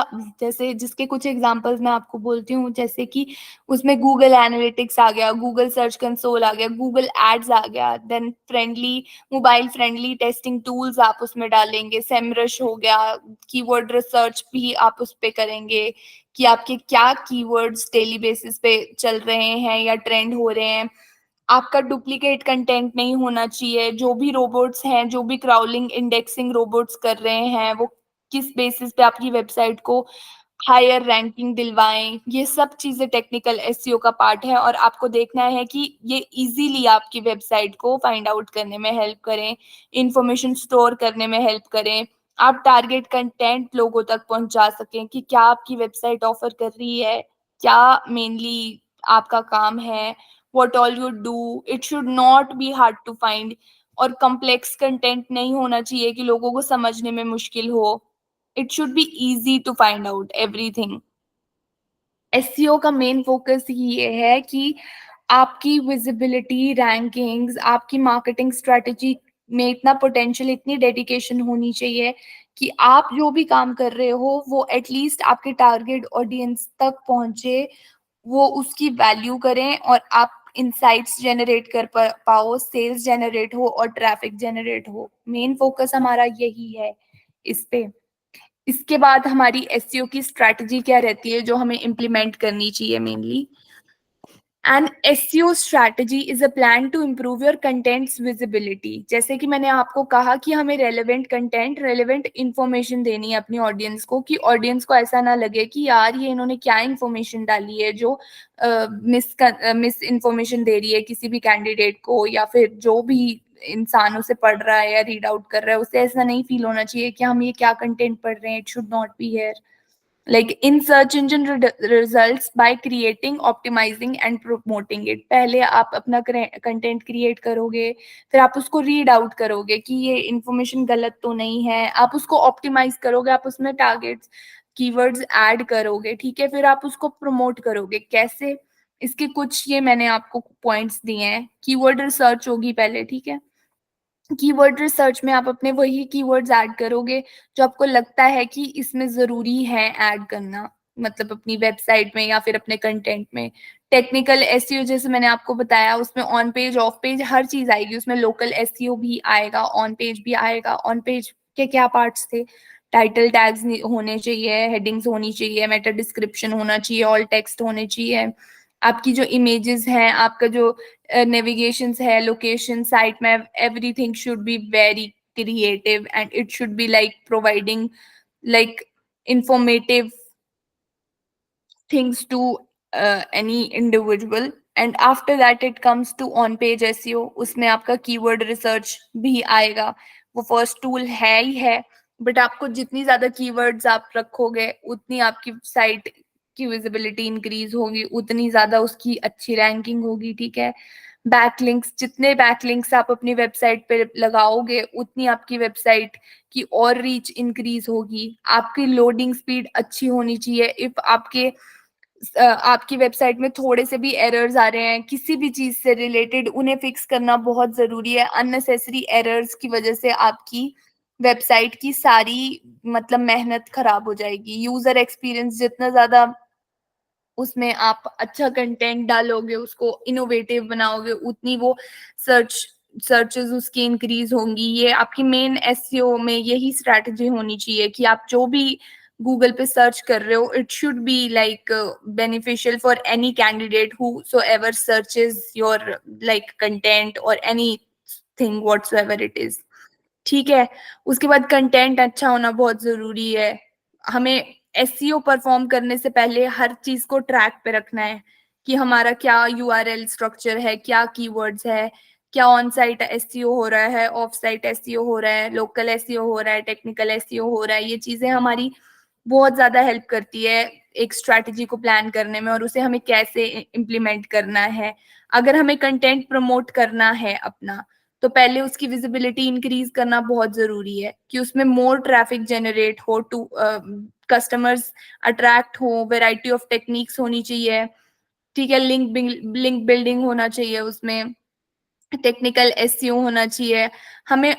जैसे जिसके कुछ एग्जांपल्स मैं आपको बोलती हूँ, जैसे कि उसमें गूगल एनालिटिक्स आ गया, गूगल सर्च कंसोल आ गया, गूगल एड्स आ गया, then friendly mobile friendly testing tools आप उसमें डालेंगे, सेमरश हो गया, कीवर्ड रिसर्च भी आप उस पे करेंगे कि आपके क्या कीवर्ड्स डेली बेसिस पे चल रहे हैं या ट्रेंड हो रहे हैं। आपका डुप्लीकेट कंटेंट नहीं होना चाहिए, जो भी रोबोट्स हैं, जो भी क्राउलिंग इंडेक्सिंग रोबोट्स कर रहे हैं वो किस बेसिस पे आपकी वेबसाइट को हायर रैंकिंग दिलवाएं, ये सब चीजें टेक्निकल एसईओ का पार्ट है और आपको देखना है कि ये इजीली आपकी वेबसाइट को फाइंड आउट करने में हेल्प करें, इंफॉर्मेशन स्टोर करने में हेल्प करें, आप टारगेट कंटेंट लोगों तक पहुंचा सकें कि क्या आपकी वेबसाइट ऑफर कर रही है, क्या मेनली आपका काम है, what all you do, it should not be hard to find, और कॉम्प्लेक्स कंटेंट नहीं होना चाहिए कि लोगों को समझने में मुश्किल हो, it should be easy to find out everything। SEO का मेन फोकस ये है कि आपकी विजिबिलिटी, रैंकिंग्स, आपकी मार्केटिंग स्ट्रेटेजी में इतना पोटेंशियल, इतनी डेडिकेशन होनी चाहिए कि आप जो भी काम कर रहे हो वो एटलीस्ट आपके टारगेट ऑडियंस तक पहुंचे, वो उसकी वैल्यू करें और आप इंसाइट्स जनरेट कर पाओ, सेल्स जनरेट हो और ट्रैफिक जनरेट हो। मेन फोकस हमारा यही है इस पे। इसके बाद हमारी एसईओ की स्ट्रैटेजी क्या रहती है जो हमें इम्प्लीमेंट करनी चाहिए mainly. An SEO strategy is a plan to improve your content's visibility. जैसे कि मैंने आपको कहा कि हमें रेलेवेंट कंटेंट, रेलेवेंट इंफॉर्मेशन देनी है अपनी ऑडियंस को, कि ऑडियंस को ऐसा ना लगे कि यार ये इन्होंने क्या इंफॉर्मेशन डाली है जो मिस इंफॉर्मेशन दे रही है किसी भी कैंडिडेट को, या फिर जो भी इंसान उसे पढ़ रहा है या रीड आउट कर रहा है उसे ऐसा नहीं फील होना चाहिए कि हम ये क्या कंटेंट पढ़ रहे हैं, it should not be here. like in search engine results by creating, optimizing and promoting it। पहले आप अपना कंटेंट क्रिएट करोगे, फिर आप उसको रीड आउट करोगे कि ये इंफॉर्मेशन गलत तो नहीं है, आप उसको ऑप्टिमाइज करोगे, आप उसमें टारगेट्स कीवर्ड्स ऐड करोगे, ठीक है, फिर आप उसको प्रमोट करोगे। कैसे? इसके कुछ ये मैंने आपको पॉइंट्स दिए हैं। कीवर्ड रिसर्च होगी पहले, ठीक है, कीवर्ड रिसर्च में आप अपने वही कीवर्ड्स ऐड करोगे जो आपको लगता है कि इसमें जरूरी है ऐड करना, मतलब अपनी वेबसाइट में या फिर अपने कंटेंट में। टेक्निकल एसईओ जैसे मैंने आपको बताया उसमें ऑन पेज, ऑफ पेज हर चीज आएगी, उसमें लोकल एसईओ भी आएगा, ऑन पेज भी आएगा। ऑन पेज के क्या पार्ट्स थे? टाइटल टैग्स होने चाहिए, हेडिंग्स होनी चाहिए, मेटा डिस्क्रिप्शन होना चाहिए, ऑल टेक्स्ट होने चाहिए, आपकी जो इमेजेस हैं, आपका जो navigations है, location, site map, everything should be very creative and it should be like providing like informative things to any individual। and after that it comes to on page SEO। उसमें आपका keyword research भी आएगा, वो first tool है ही है, but आपको जितनी ज्यादा keywords आप रखोगे उतनी आपकी साइट की विजिबिलिटी इंक्रीज होगी, उतनी ज्यादा उसकी अच्छी रैंकिंग होगी, ठीक है। बैकलिंक्स, जितने बैकलिंक्स आप अपनी वेबसाइट पे लगाओगे उतनी आपकी वेबसाइट की और रीच इंक्रीज होगी। आपकी लोडिंग स्पीड अच्छी होनी चाहिए। इफ आपकी वेबसाइट में थोड़े से भी एरर्स आ रहे हैं किसी भी चीज से रिलेटेड, उन्हें फिक्स करना बहुत जरूरी है। अननेसेसरी एरर्स की वजह से आपकी वेबसाइट की सारी मतलब मेहनत खराब हो जाएगी। यूजर एक्सपीरियंस जितना ज्यादा उसमें आप अच्छा कंटेंट डालोगे, उसको इनोवेटिव बनाओगे, उतनी वो सर्च सर्चेस उसकी इंक्रीज होंगी। ये आपकी मेन एसईओ में यही स्ट्रैटेजी होनी चाहिए कि आप जो भी गूगल पे सर्च कर रहे हो, it should be like beneficial for any candidate whosoever searches your like content और anything whatsoever it is. ठीक है, उसके बाद कंटेंट अच्छा होना बहुत जरूरी है। हमें एसईओ परफॉर्म करने से पहले हर चीज को ट्रैक पे रखना है कि हमारा क्या यूआरएल स्ट्रक्चर है, क्या कीवर्ड्स है, क्या ऑन साइट एसईओ हो रहा है, ऑफ साइट एसईओ हो रहा है, लोकल एसईओ हो रहा है, टेक्निकल एसईओ हो रहा है। ये चीजें हमारी बहुत ज्यादा हेल्प करती है एक स्ट्रैटेजी को प्लान करने में और उसे हमें कैसे इम्प्लीमेंट करना है। अगर हमें कंटेंट प्रमोट करना है अपना, तो पहले उसकी विजिबिलिटी इंक्रीज करना बहुत जरूरी है कि उसमें मोर ट्रैफिक जनरेट हो, टू कस्टमर्स अट्रैक्ट हो, वैरायटी ऑफ टेक्निक्स होनी चाहिए। ठीक है, लिंक बिल्डिंग होना चाहिए, उसमें टेक्निकल एसईओ होना चाहिए। हमें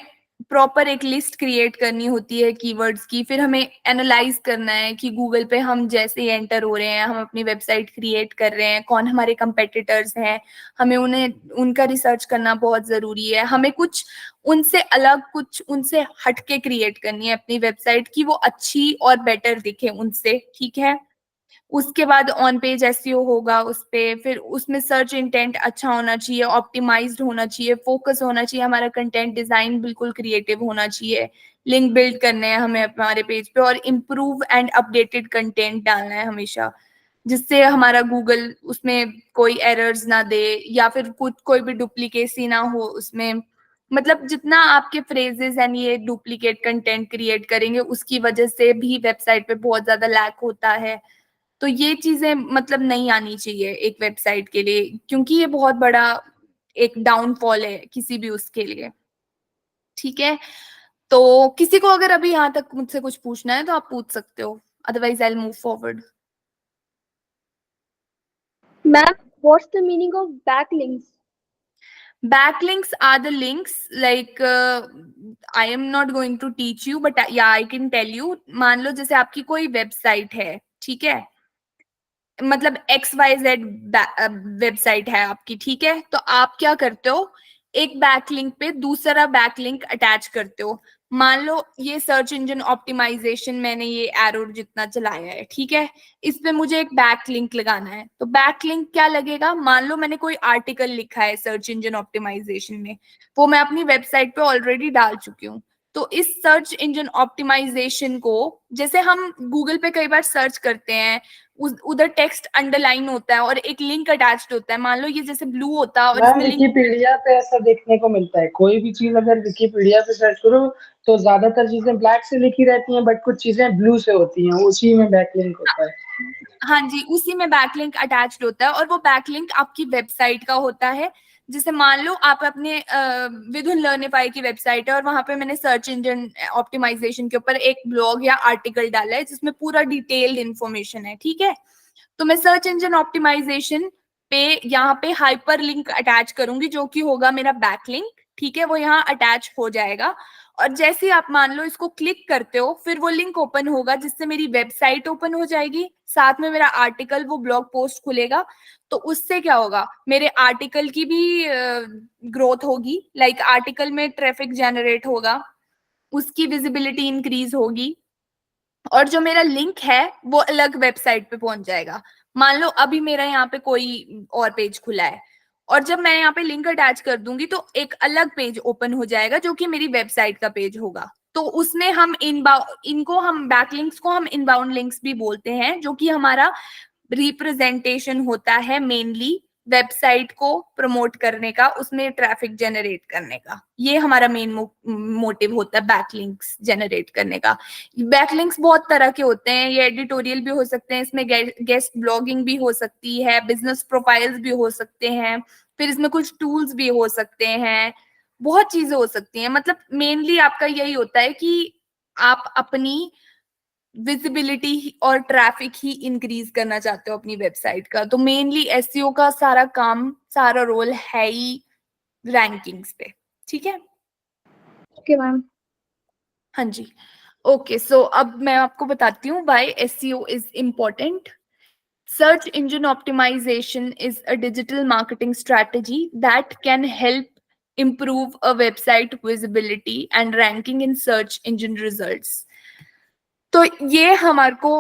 प्रॉपर एक लिस्ट क्रिएट करनी होती है कीवर्ड्स की, फिर हमें एनालाइज करना है कि गूगल पे हम जैसे ही एंटर हो रहे हैं, हम अपनी वेबसाइट क्रिएट कर रहे हैं, कौन हमारे कंपेटिटर्स हैं, हमें उन्हें उनका रिसर्च करना बहुत जरूरी है। हमें कुछ उनसे अलग, कुछ उनसे हटके क्रिएट करनी है अपनी वेबसाइट की वो अच्छी और बेटर दिखे उनसे। ठीक है, उसके बाद ऑन पेज एसईओ होगा उस पे, फिर उसमें सर्च इंटेंट अच्छा होना चाहिए, ऑप्टिमाइज्ड होना चाहिए, फोकस होना चाहिए, हमारा कंटेंट डिजाइन बिल्कुल क्रिएटिव होना चाहिए, लिंक बिल्ड करने हैं हमें हमारे पेज पे, और इम्प्रूव एंड अपडेटेड कंटेंट डालना है हमेशा, जिससे हमारा गूगल उसमें कोई एरर्स ना दे या फिर कुछ कोई भी डुप्लीकेसी ना हो उसमें। मतलब जितना आपके फ्रेजेस एंड ये डुप्लीकेट कंटेंट क्रिएट करेंगे उसकी वजह से भी वेबसाइट पे बहुत ज्यादा लैक होता है। तो ये चीजें मतलब नहीं आनी चाहिए एक वेबसाइट के लिए, क्योंकि ये बहुत बड़ा एक डाउनफॉल है किसी भी उसके लिए। ठीक है, तो किसी को अगर अभी यहाँ तक मुझसे कुछ पूछना है तो आप पूछ सकते हो, otherwise I will move forward. Ma'am, what's the meaning of backlinks? Backlinks are the links, like I am not going to teach you, but yeah, I can tell you। मान लो जैसे आपकी कोई वेबसाइट है, ठीक है, मतलब XYZ वेबसाइट है आपकी, ठीक है, तो आप क्या करते हो, एक बैकलिंक पे दूसरा बैकलिंक अटैच करते हो। मान लो ये सर्च इंजन ऑप्टिमाइजेशन मैंने ये एरो जितना चलाया है, ठीक है, इस पे मुझे एक बैकलिंक लगाना है, तो बैकलिंक क्या लगेगा, मान लो मैंने कोई आर्टिकल लिखा है सर्च इंजन ऑप्टिमाइजेशन में, वो मैं अपनी वेबसाइट पे ऑलरेडी डाल चुकी हूँ। तो इस सर्च इंजन ऑप्टिमाइजेशन को, जैसे हम गूगल पे कई बार सर्च करते हैं, उधर टेक्स्ट अंडरलाइन होता है और एक लिंक अटैच्ड होता है, मान लो ये जैसे ब्लू होता है और मैम इसमें लिंक। विकिपीडिया पे ऐसा देखने को मिलता है, कोई भी चीज अगर विकिपीडिया पे सर्च करो तो ज्यादातर चीजें ब्लैक से लिखी रहती हैं, बट कुछ चीजें ब्लू से होती हैं, उसी में बैकलिंक होता है। हाँ जी, उसी में बैकलिंक अटैच्ड होता है और वो बैकलिंक आपकी वेबसाइट का होता है। जैसे मान लो आप अपने विधुन लर्निफाई की वेबसाइट है और वहां पे मैंने सर्च इंजन ऑप्टिमाइजेशन के ऊपर एक ब्लॉग या आर्टिकल डाला है जिसमें पूरा डिटेल्ड इन्फॉर्मेशन है, ठीक है, तो मैं सर्च इंजन ऑप्टिमाइजेशन पे यहाँ पे हाइपर लिंक अटैच करूंगी जो कि होगा मेरा बैकलिंक। ठीक है, वो यहाँ अटैच हो जाएगा और जैसे ही आप मान लो इसको क्लिक करते हो फिर वो लिंक ओपन होगा जिससे मेरी वेबसाइट ओपन हो जाएगी, साथ में मेरा आर्टिकल वो ब्लॉग पोस्ट खुलेगा। तो उससे क्या होगा, मेरे आर्टिकल की भी ग्रोथ होगी, लाइक आर्टिकल में ट्रैफिक जनरेट होगा, उसकी विजिबिलिटी इंक्रीज होगी और जो मेरा लिंक है वो अलग वेबसाइट पे पहुंच जाएगा। मान लो अभी मेरा यहाँ पे कोई और पेज खुला है और जब मैं यहाँ पे लिंक अटैच कर दूंगी तो एक अलग पेज ओपन हो जाएगा जो कि मेरी वेबसाइट का पेज होगा। तो उसमें हम इनको हम बैकलिंक्स को हम इनबाउंड लिंक्स भी बोलते हैं, जो कि हमारा रिप्रेजेंटेशन होता है मेनली वेबसाइट को प्रमोट करने का, उसमें ट्रैफिक जनरेट करने का। ये हमारा मेन मोटिव होता है बैकलिंक्स जनरेट करने का। बैकलिंक्स बहुत तरह के होते हैं, ये एडिटोरियल भी हो सकते हैं, इसमें गेस्ट ब्लॉगिंग भी हो सकती है, बिजनेस प्रोफाइल्स भी हो सकते हैं, फिर इसमें कुछ टूल्स भी हो सकते हैं, बहुत चीजें हो सकती हैं। मतलब मेनली आपका यही होता है कि आप अपनी विजिबिलिटी और ट्रैफिक ही इंक्रीज करना चाहते हो अपनी वेबसाइट का। तो मेनली एसईओ का सारा काम, सारा रोल है ही रैंकिंग्स पे। ठीक है, Okay, ma'am. हाँ जी, ओके। सो अब मैं आपको बताती हूँ why SEO is important. Search engine optimization is a digital marketing strategy that can help improve a website visibility and ranking in search engine results. तो ये हमारे को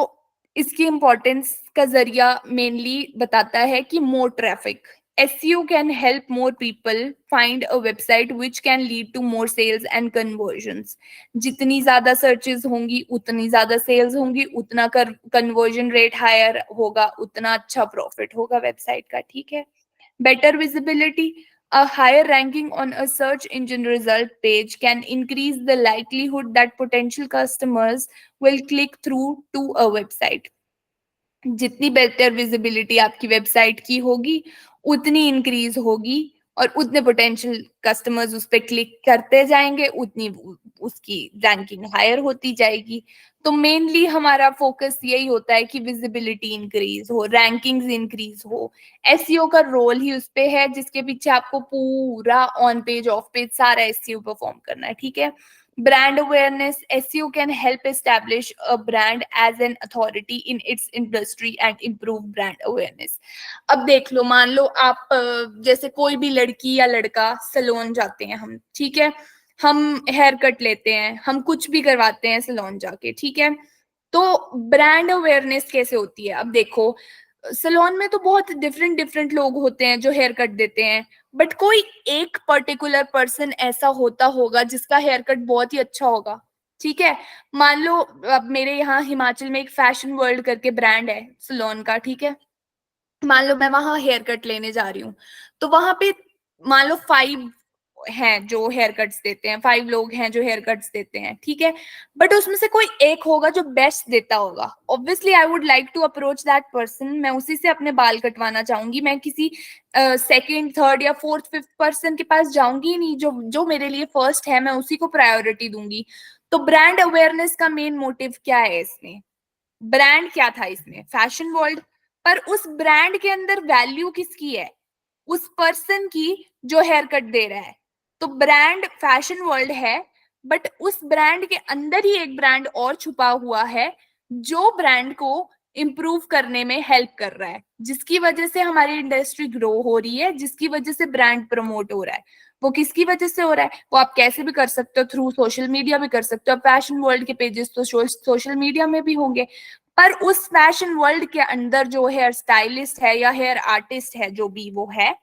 इसकी इम्पोर्टेंस का जरिया मेनली बताता है कि मोर traffic, SEO can help more people find a website which can lead to more sales and conversions. जितनी ज्यादा सर्चेस होंगी उतनी ज्यादा सेल्स होंगी, उतना कन्वर्जन रेट हायर होगा, उतना अच्छा प्रॉफिट होगा वेबसाइट का, ठीक है. Better visibility, a higher ranking on a search engine result page can increase the likelihood that potential customers will click through to a website. जितनी बेटर विजिबिलिटी आपकी website की होगी उतनी इंक्रीज होगी और उतने पोटेंशियल कस्टमर्स उस पर क्लिक करते जाएंगे, उतनी उसकी रैंकिंग हायर होती जाएगी. तो मेनली हमारा फोकस यही होता है कि विजिबिलिटी इंक्रीज हो, रैंकिंग्स इंक्रीज हो. एसईओ का रोल ही उस पे है जिसके पीछे आपको पूरा ऑन पेज ऑफ पेज सारा एसईओ परफॉर्म करना है, ठीक है. Brand awareness, SEO can help establish a brand as an authority in its industry and improve brand awareness. अब देख लो, मान लो आप जैसे कोई भी लड़की या लड़का सैलून जाते हैं हम, ठीक है, हम हेयर कट लेते हैं, हम कुछ भी करवाते हैं सैलून जाके, ठीक है. तो ब्रांड अवेयरनेस कैसे होती है? अब देखो, सैलून में तो बहुत डिफरेंट लोग होते हैं जो हेयर कट देते हैं, बट कोई एक पर्टिकुलर पर्सन ऐसा होता होगा जिसका हेयर कट बहुत ही अच्छा होगा, ठीक है. मान लो अब मेरे यहाँ हिमाचल में एक फैशन वर्ल्ड करके ब्रांड है सैलून का, ठीक है. मान लो मैं वहां हेयर कट लेने जा रही हूँ, तो वहां पे मान लो 5 हैं जो हेयर कट्स देते हैं, 5 लोग हैं जो हेयर कट्स देते हैं, ठीक है. बट उसमें से कोई एक होगा जो बेस्ट देता होगा. Obviously I would like to approach that person, मैं उसी से अपने बाल कटवाना चाहूंगी. मैं किसी सेकंड, थर्ड या फोर्थ, फिफ्थ पर्सन के पास जाऊंगी नहीं. जो मेरे लिए फर्स्ट है मैं उसी को प्रायोरिटी दूंगी. तो ब्रांड अवेयरनेस का मेन मोटिव क्या है इसमें? ब्रांड क्या था इसमें? Fashion world. पर उस ब्रांड के अंदर वैल्यू किसकी है? उस पर्सन की जो हेयर कट दे रहा है. तो ब्रांड फैशन वर्ल्ड है, बट उस ब्रांड के अंदर ही एक ब्रांड और छुपा हुआ है जो ब्रांड को इंप्रूव करने में हेल्प कर रहा है, जिसकी वजह से हमारी इंडस्ट्री ग्रो हो रही है, जिसकी वजह से ब्रांड प्रमोट हो रहा है. वो किसकी वजह से हो रहा है? वो आप कैसे भी कर सकते हो, थ्रू सोशल मीडिया भी कर सकते हो. फैशन वर्ल्ड के पेजेस तो सोशल मीडिया में भी होंगे, पर उस फैशन वर्ल्ड के अंदर जो हेयर स्टाइलिस्ट है या हेयर आर्टिस्ट है, जो भी वो है,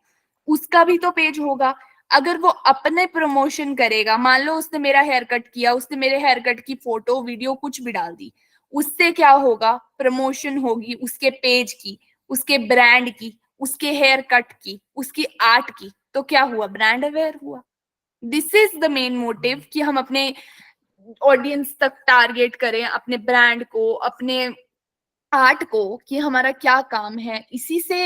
उसका भी तो पेज होगा. अगर वो अपने प्रमोशन करेगा, मान लो उसने मेरा हेयर कट किया, उसने मेरे हेयर कट की फोटो वीडियो कुछ भी डाल दी, उससे क्या होगा? प्रमोशन होगी उसके पेज की, उसके ब्रांड की, उसके हेयर कट की, उसकी आर्ट की. तो क्या हुआ? ब्रांड अवेयर हुआ. This is the main motive कि हम अपने ऑडियंस तक टारगेट करें अपने ब्रांड को, अपने आर्ट को, कि हमारा क्या काम है. इसी से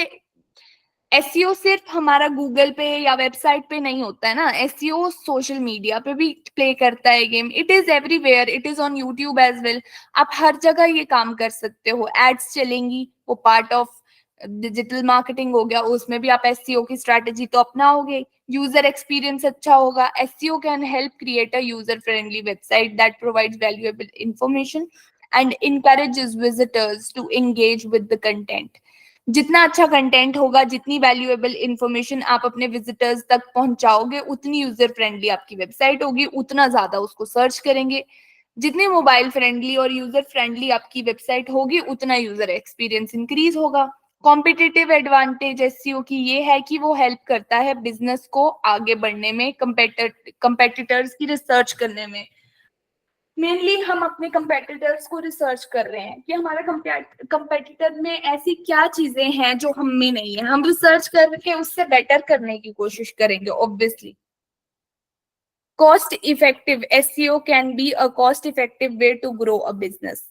एसईओ सिर्फ हमारा गूगल पे या वेबसाइट पे नहीं होता है ना, एसईओ सोशल मीडिया पे भी प्ले करता है game. It is everywhere, it is on YouTube as well. आप हर जगह ये काम कर सकते हो. एड्स चलेंगी, वो पार्ट ऑफ डिजिटल मार्केटिंग हो गया, उसमें भी आप एसईओ की स्ट्रैटेजी तो अपनाओगे. यूजर एक्सपीरियंस अच्छा होगा. SEO can help create a user friendly website that provides valuable information and encourages visitors to engage with the content. जितना अच्छा कंटेंट होगा, जितनी वैल्यूएबल इंफॉर्मेशन आप अपने विजिटर्स तक पहुंचाओगे, उतनी यूजर फ्रेंडली आपकी वेबसाइट होगी, उतना ज्यादा उसको सर्च करेंगे. जितनी मोबाइल फ्रेंडली और यूजर फ्रेंडली आपकी वेबसाइट होगी, उतना यूजर एक्सपीरियंस इंक्रीज होगा. कॉम्पिटिटिव एडवांटेज एसईओ की ये है कि वो हेल्प करता है बिजनेस को आगे बढ़ने में, कंपेटिटर्स की रिसर्च करने में. मेनली हम अपने कंपेटिटर्स को रिसर्च कर रहे हैं कि हमारा कंपेटिटर में ऐसी क्या चीजें हैं जो हम में नहीं है. हम रिसर्च करके उससे बेटर करने की कोशिश करेंगे. Obviously cost effective SEO can be a cost effective way to grow a business.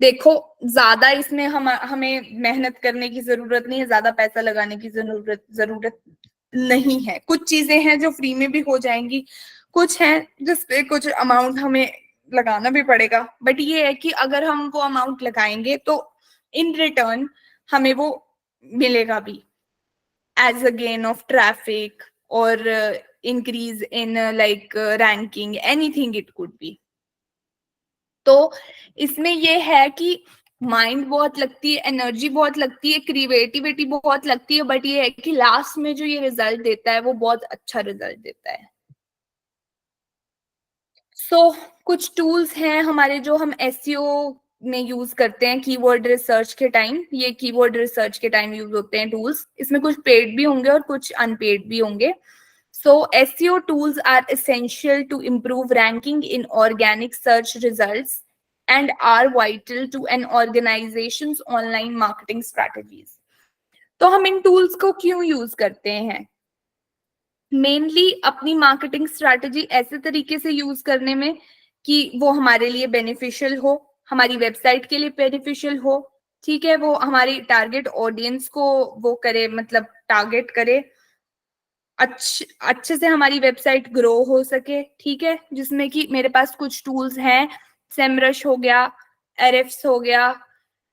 देखो, ज्यादा इसमें हमें मेहनत करने की जरूरत नहीं है, ज्यादा पैसा लगाने की जरूरत नहीं है. कुछ चीजें हैं जो फ्री में भी हो जाएंगी, कुछ हैं जिसपे कुछ अमाउंट हमें लगाना भी पड़ेगा. बट ये है कि अगर हम वो अमाउंट लगाएंगे तो इन रिटर्न हमें वो मिलेगा भी, as a gain of traffic और increase in like ranking, anything it could be. तो इसमें ये है कि माइंड बहुत लगती है, एनर्जी बहुत लगती है, क्रिएटिविटी बहुत लगती है, बट ये है कि लास्ट में जो ये रिजल्ट देता है वो बहुत अच्छा रिजल्ट देता है. कुछ टूल्स हैं हमारे जो हम एसईओ में यूज करते हैं कीवर्ड रिसर्च के टाइम। ये कीवर्ड रिसर्च के टाइम यूज होते हैं टूल्स। इसमें कुछ पेड भी होंगे और कुछ अनपेड भी होंगे। So SEO tools are essential to improve ranking in organic search results and are vital to an organization's online marketing strategies. तो हम इन टूल्स को क्यों यूज करते हैं? मेनली अपनी मार्केटिंग स्ट्रैटेजी ऐसे तरीके से यूज करने में कि वो हमारे लिए बेनिफिशियल हो, हमारी वेबसाइट के लिए बेनिफिशियल हो, ठीक है, वो हमारी टारगेट ऑडियंस को वो करे, मतलब टारगेट करे, अच्छे से हमारी वेबसाइट ग्रो हो सके, ठीक है, जिसमें कि मेरे पास कुछ टूल्स हैं, सेमरश हो गया, एरेफ्स हो गया,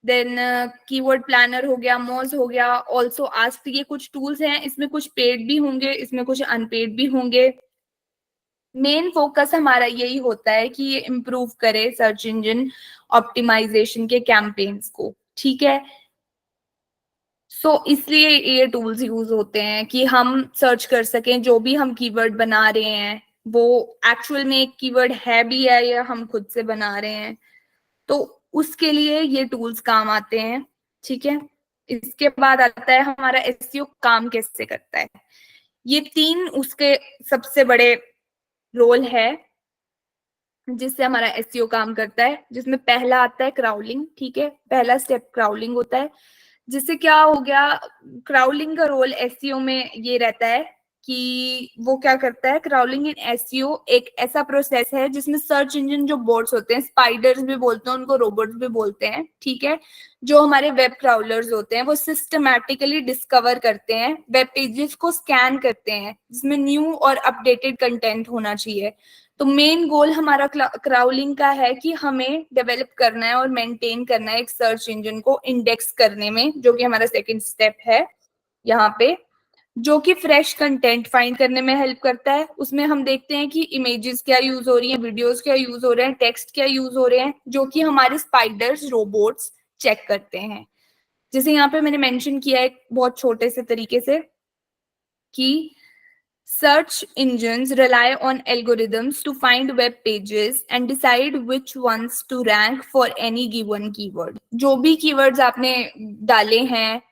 देन कीवर्ड प्लानर हो गया, मोज हो गया, ऑल्सो आस्क, ये कुछ टूल्स हैं। इसमें कुछ पेड भी होंगे, इसमें कुछ अनपेड भी होंगे। मेन फोकस हमारा यही होता है कि ये इम्प्रूव करे सर्च इंजन ऑप्टिमाइजेशन के कैंपेन्स को, ठीक है। इसलिए ये टूल्स यूज होते हैं कि हम सर्च कर सकें जो भी हम कीवर्ड बना रहे हैं वो एक्चुअल में एक कीवर्ड है भी है या हम खुद से बना रहे हैं, तो उसके लिए ये टूल्स काम आते हैं, ठीक है। इसके बाद आता है हमारा एसईओ काम कैसे करता है। ये 3 उसके सबसे बड़े रोल है जिससे हमारा एसईओ काम करता है, जिसमें पहला आता है क्राउलिंग, ठीक है। पहला स्टेप क्राउलिंग होता है, जिससे क्या हो गया, क्राउलिंग का रोल एसईओ में ये रहता है कि वो क्या करता है, क्राउलिंग इन एसईओ एक ऐसा प्रोसेस है जिसमें सर्च इंजन जो बोट्स होते हैं, स्पाइडर्स भी बोलते हैं उनको, रोबोट्स भी बोलते हैं, ठीक है, जो हमारे वेब क्राउलर्स होते हैं, वो सिस्टमैटिकली डिस्कवर करते हैं, वेब पेजेस को स्कैन करते हैं जिसमें न्यू और अपडेटेड कंटेंट होना चाहिए। तो मेन गोल हमारा क्राउलिंग का है कि हमें डेवलप करना है और मेंटेन करना है एक सर्च इंजन को इंडेक्स करने में, जो कि हमारा सेकंड स्टेप है यहाँ पे, जो कि फ्रेश कंटेंट फाइंड करने में हेल्प करता है। उसमें हम देखते हैं कि इमेजेस क्या यूज हो रही हैं, वीडियोस क्या यूज हो रहे हैं, टेक्स्ट क्या यूज हो रहे हैं, जो कि हमारे स्पाइडर्स, रोबोट्स चेक करते हैं। जैसे यहाँ पे मैंने मेंशन किया है बहुत छोटे से तरीके से कि search engines rely on algorithms to find web pages and decide which ones to rank for any given keyword. जो भी keywords आपने डाले हैं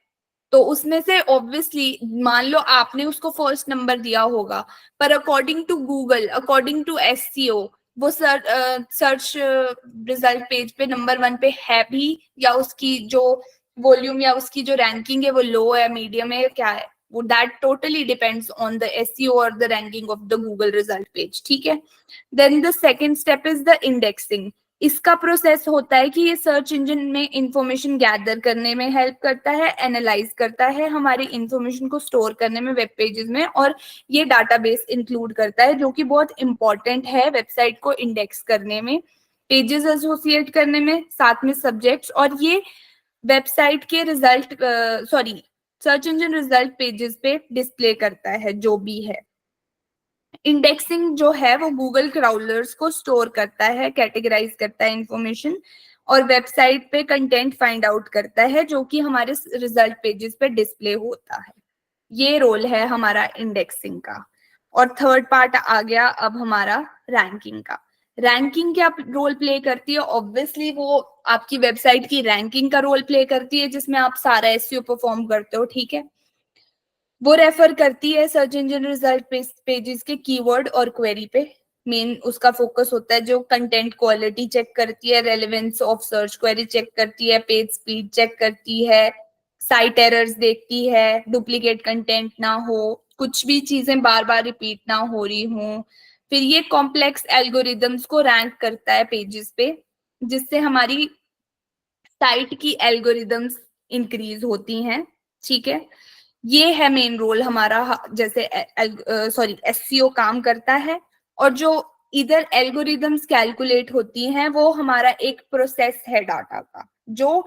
तो उसमें से ऑब्वियसली मान लो आपने उसको फर्स्ट नंबर दिया होगा, पर according to Google, according to SEO, वो सर्च रिजल्ट पेज पे नंबर 1 पे है भी, या उसकी जो वॉल्यूम या उसकी जो रैंकिंग है वो लो है, मीडियम है, क्या है वो, that totally depends on the SEO और the ranking of the Google result page, ठीक है। Then the second step is the indexing. इसका प्रोसेस होता है कि ये सर्च इंजन में इंफॉर्मेशन गैदर करने में हेल्प करता है, एनालाइज करता है हमारी इंफॉर्मेशन को स्टोर करने में वेब पेजेस में, और ये डाटाबेस इंक्लूड करता है जो कि बहुत इंपॉर्टेंट है वेबसाइट को इंडेक्स करने में, पेजेस एसोसिएट करने में, साथ में सब्जेक्ट्स, और ये वेबसाइट के result search engine result pages पे डिस्प्ले करता है जो भी है। इंडेक्सिंग जो है वो गूगल क्राउलर्स को स्टोर करता है, कैटेगराइज करता है इंफॉर्मेशन, और वेबसाइट पे कंटेंट फाइंड आउट करता है जो कि हमारे रिजल्ट पेजेस पे डिस्प्ले होता है। ये रोल है हमारा इंडेक्सिंग का। और थर्ड पार्ट आ गया अब हमारा रैंकिंग का। रैंकिंग क्या रोल प्ले करती है? ऑब्वियसली वो आपकी वेबसाइट की रैंकिंग का रोल प्ले करती है, जिसमें आप सारा एसईओ परफॉर्म करते हो, ठीक है। वो रेफर करती है सर्च इंजन रिजल्ट पेजेस के कीवर्ड और क्वेरी पे। मेन उसका फोकस होता है, जो कंटेंट क्वालिटी चेक करती है, relevance of search query check करती है, पेज स्पीड चेक करती है, साइट एरर्स देखती है, डुप्लीकेट कंटेंट ना हो, कुछ भी चीजें बार बार रिपीट ना हो रही हो। फिर ये कॉम्प्लेक्स एल्गोरिदम्स को रैंक करता है पेजेस पे, जिससे हमारी साइट की एल्गोरिदम्स इंक्रीज होती हैं, ठीक है। ये है मेन रोल हमारा, जैसे एसईओ काम करता है। और जो इधर एल्गोरिदम्स कैलकुलेट होती हैं वो हमारा एक प्रोसेस है डाटा का, जो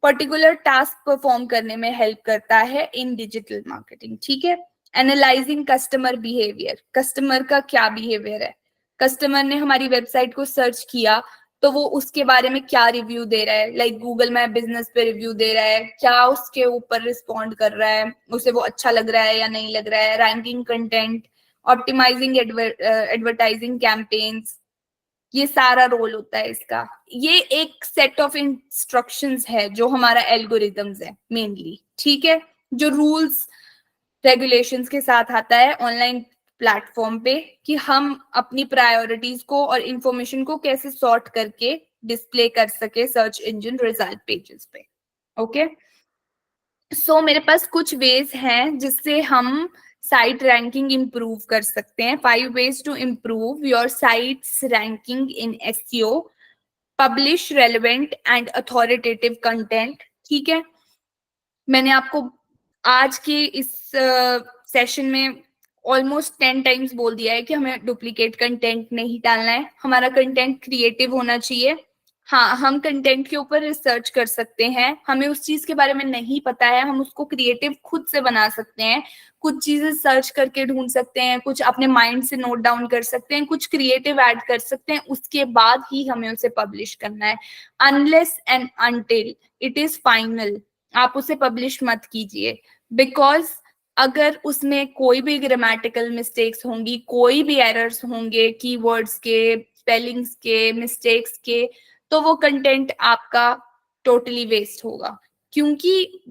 पर्टिकुलर टास्क परफॉर्म करने में हेल्प करता है इन डिजिटल मार्केटिंग, ठीक है। एनालाइजिंग कस्टमर बिहेवियर, कस्टमर का क्या बिहेवियर है, कस्टमर ने हमारी वेबसाइट को सर्च किया तो वो उसके बारे में क्या रिव्यू दे रहा है, लाइक गूगल मैप बिजनेस पे रिव्यू दे रहा है, क्या उसके ऊपर रिस्पॉन्ड कर रहा है, उसे वो अच्छा लग रहा है या नहीं लग रहा है, ranking content, optimising advertising campaigns, ये सारा रोल होता है इसका। ये एक सेट ऑफ इंस्ट्रक्शंस है जो हमारा एल्गोरिथम्स है मेनली, ठीक है, जो रूल्स रेगुलेशंस के साथ आता है ऑनलाइन प्लेटफॉर्म पे, कि हम अपनी प्रायोरिटीज को और इंफॉर्मेशन को कैसे सॉर्ट करके डिस्प्ले कर सके सर्च इंजन रिजल्ट पेजेस पे। ओके, सो मेरे पास कुछ वेज हैं जिससे हम साइट रैंकिंग इंप्रूव कर सकते हैं। 5 ways to improve your site's ranking in SEO: publish relevant and authoritative content. ठीक है, मैंने आपको आज के इस सेशन में ऑलमोस्ट 10 टाइम्स बोल दिया है कि हमें डुप्लीकेट कंटेंट नहीं डालना है, हमारा कंटेंट क्रिएटिव होना चाहिए। हाँ, हम कंटेंट के ऊपर रिसर्च कर सकते हैं, हमें उस चीज के बारे में नहीं पता है, हम उसको क्रिएटिव खुद से बना सकते हैं, कुछ चीजें सर्च करके ढूंढ सकते हैं, कुछ अपने माइंड से नोट डाउन कर सकते हैं, कुछ क्रिएटिव ऐड कर सकते हैं, उसके बाद ही हमें उसे पब्लिश करना है। Unless and until it is final, आप उसे पब्लिश मत कीजिए, बिकॉज अगर उसमें कोई भी ग्रामेटिकल मिस्टेक्स होंगी, कोई भी एरर्स होंगे कीवर्ड्स के, स्पेलिंग्स के, मिस्टेक्स के, तो वो कंटेंट आपका टोटली वेस्ट होगा। क्योंकि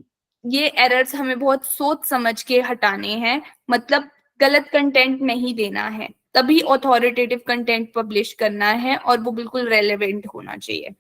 ये एरर्स हमें बहुत सोच समझ के हटाने हैं, मतलब गलत कंटेंट नहीं देना है, तभी ऑथोरिटेटिव कंटेंट पब्लिश करना है और वो बिल्कुल रेलेवेंट होना चाहिए।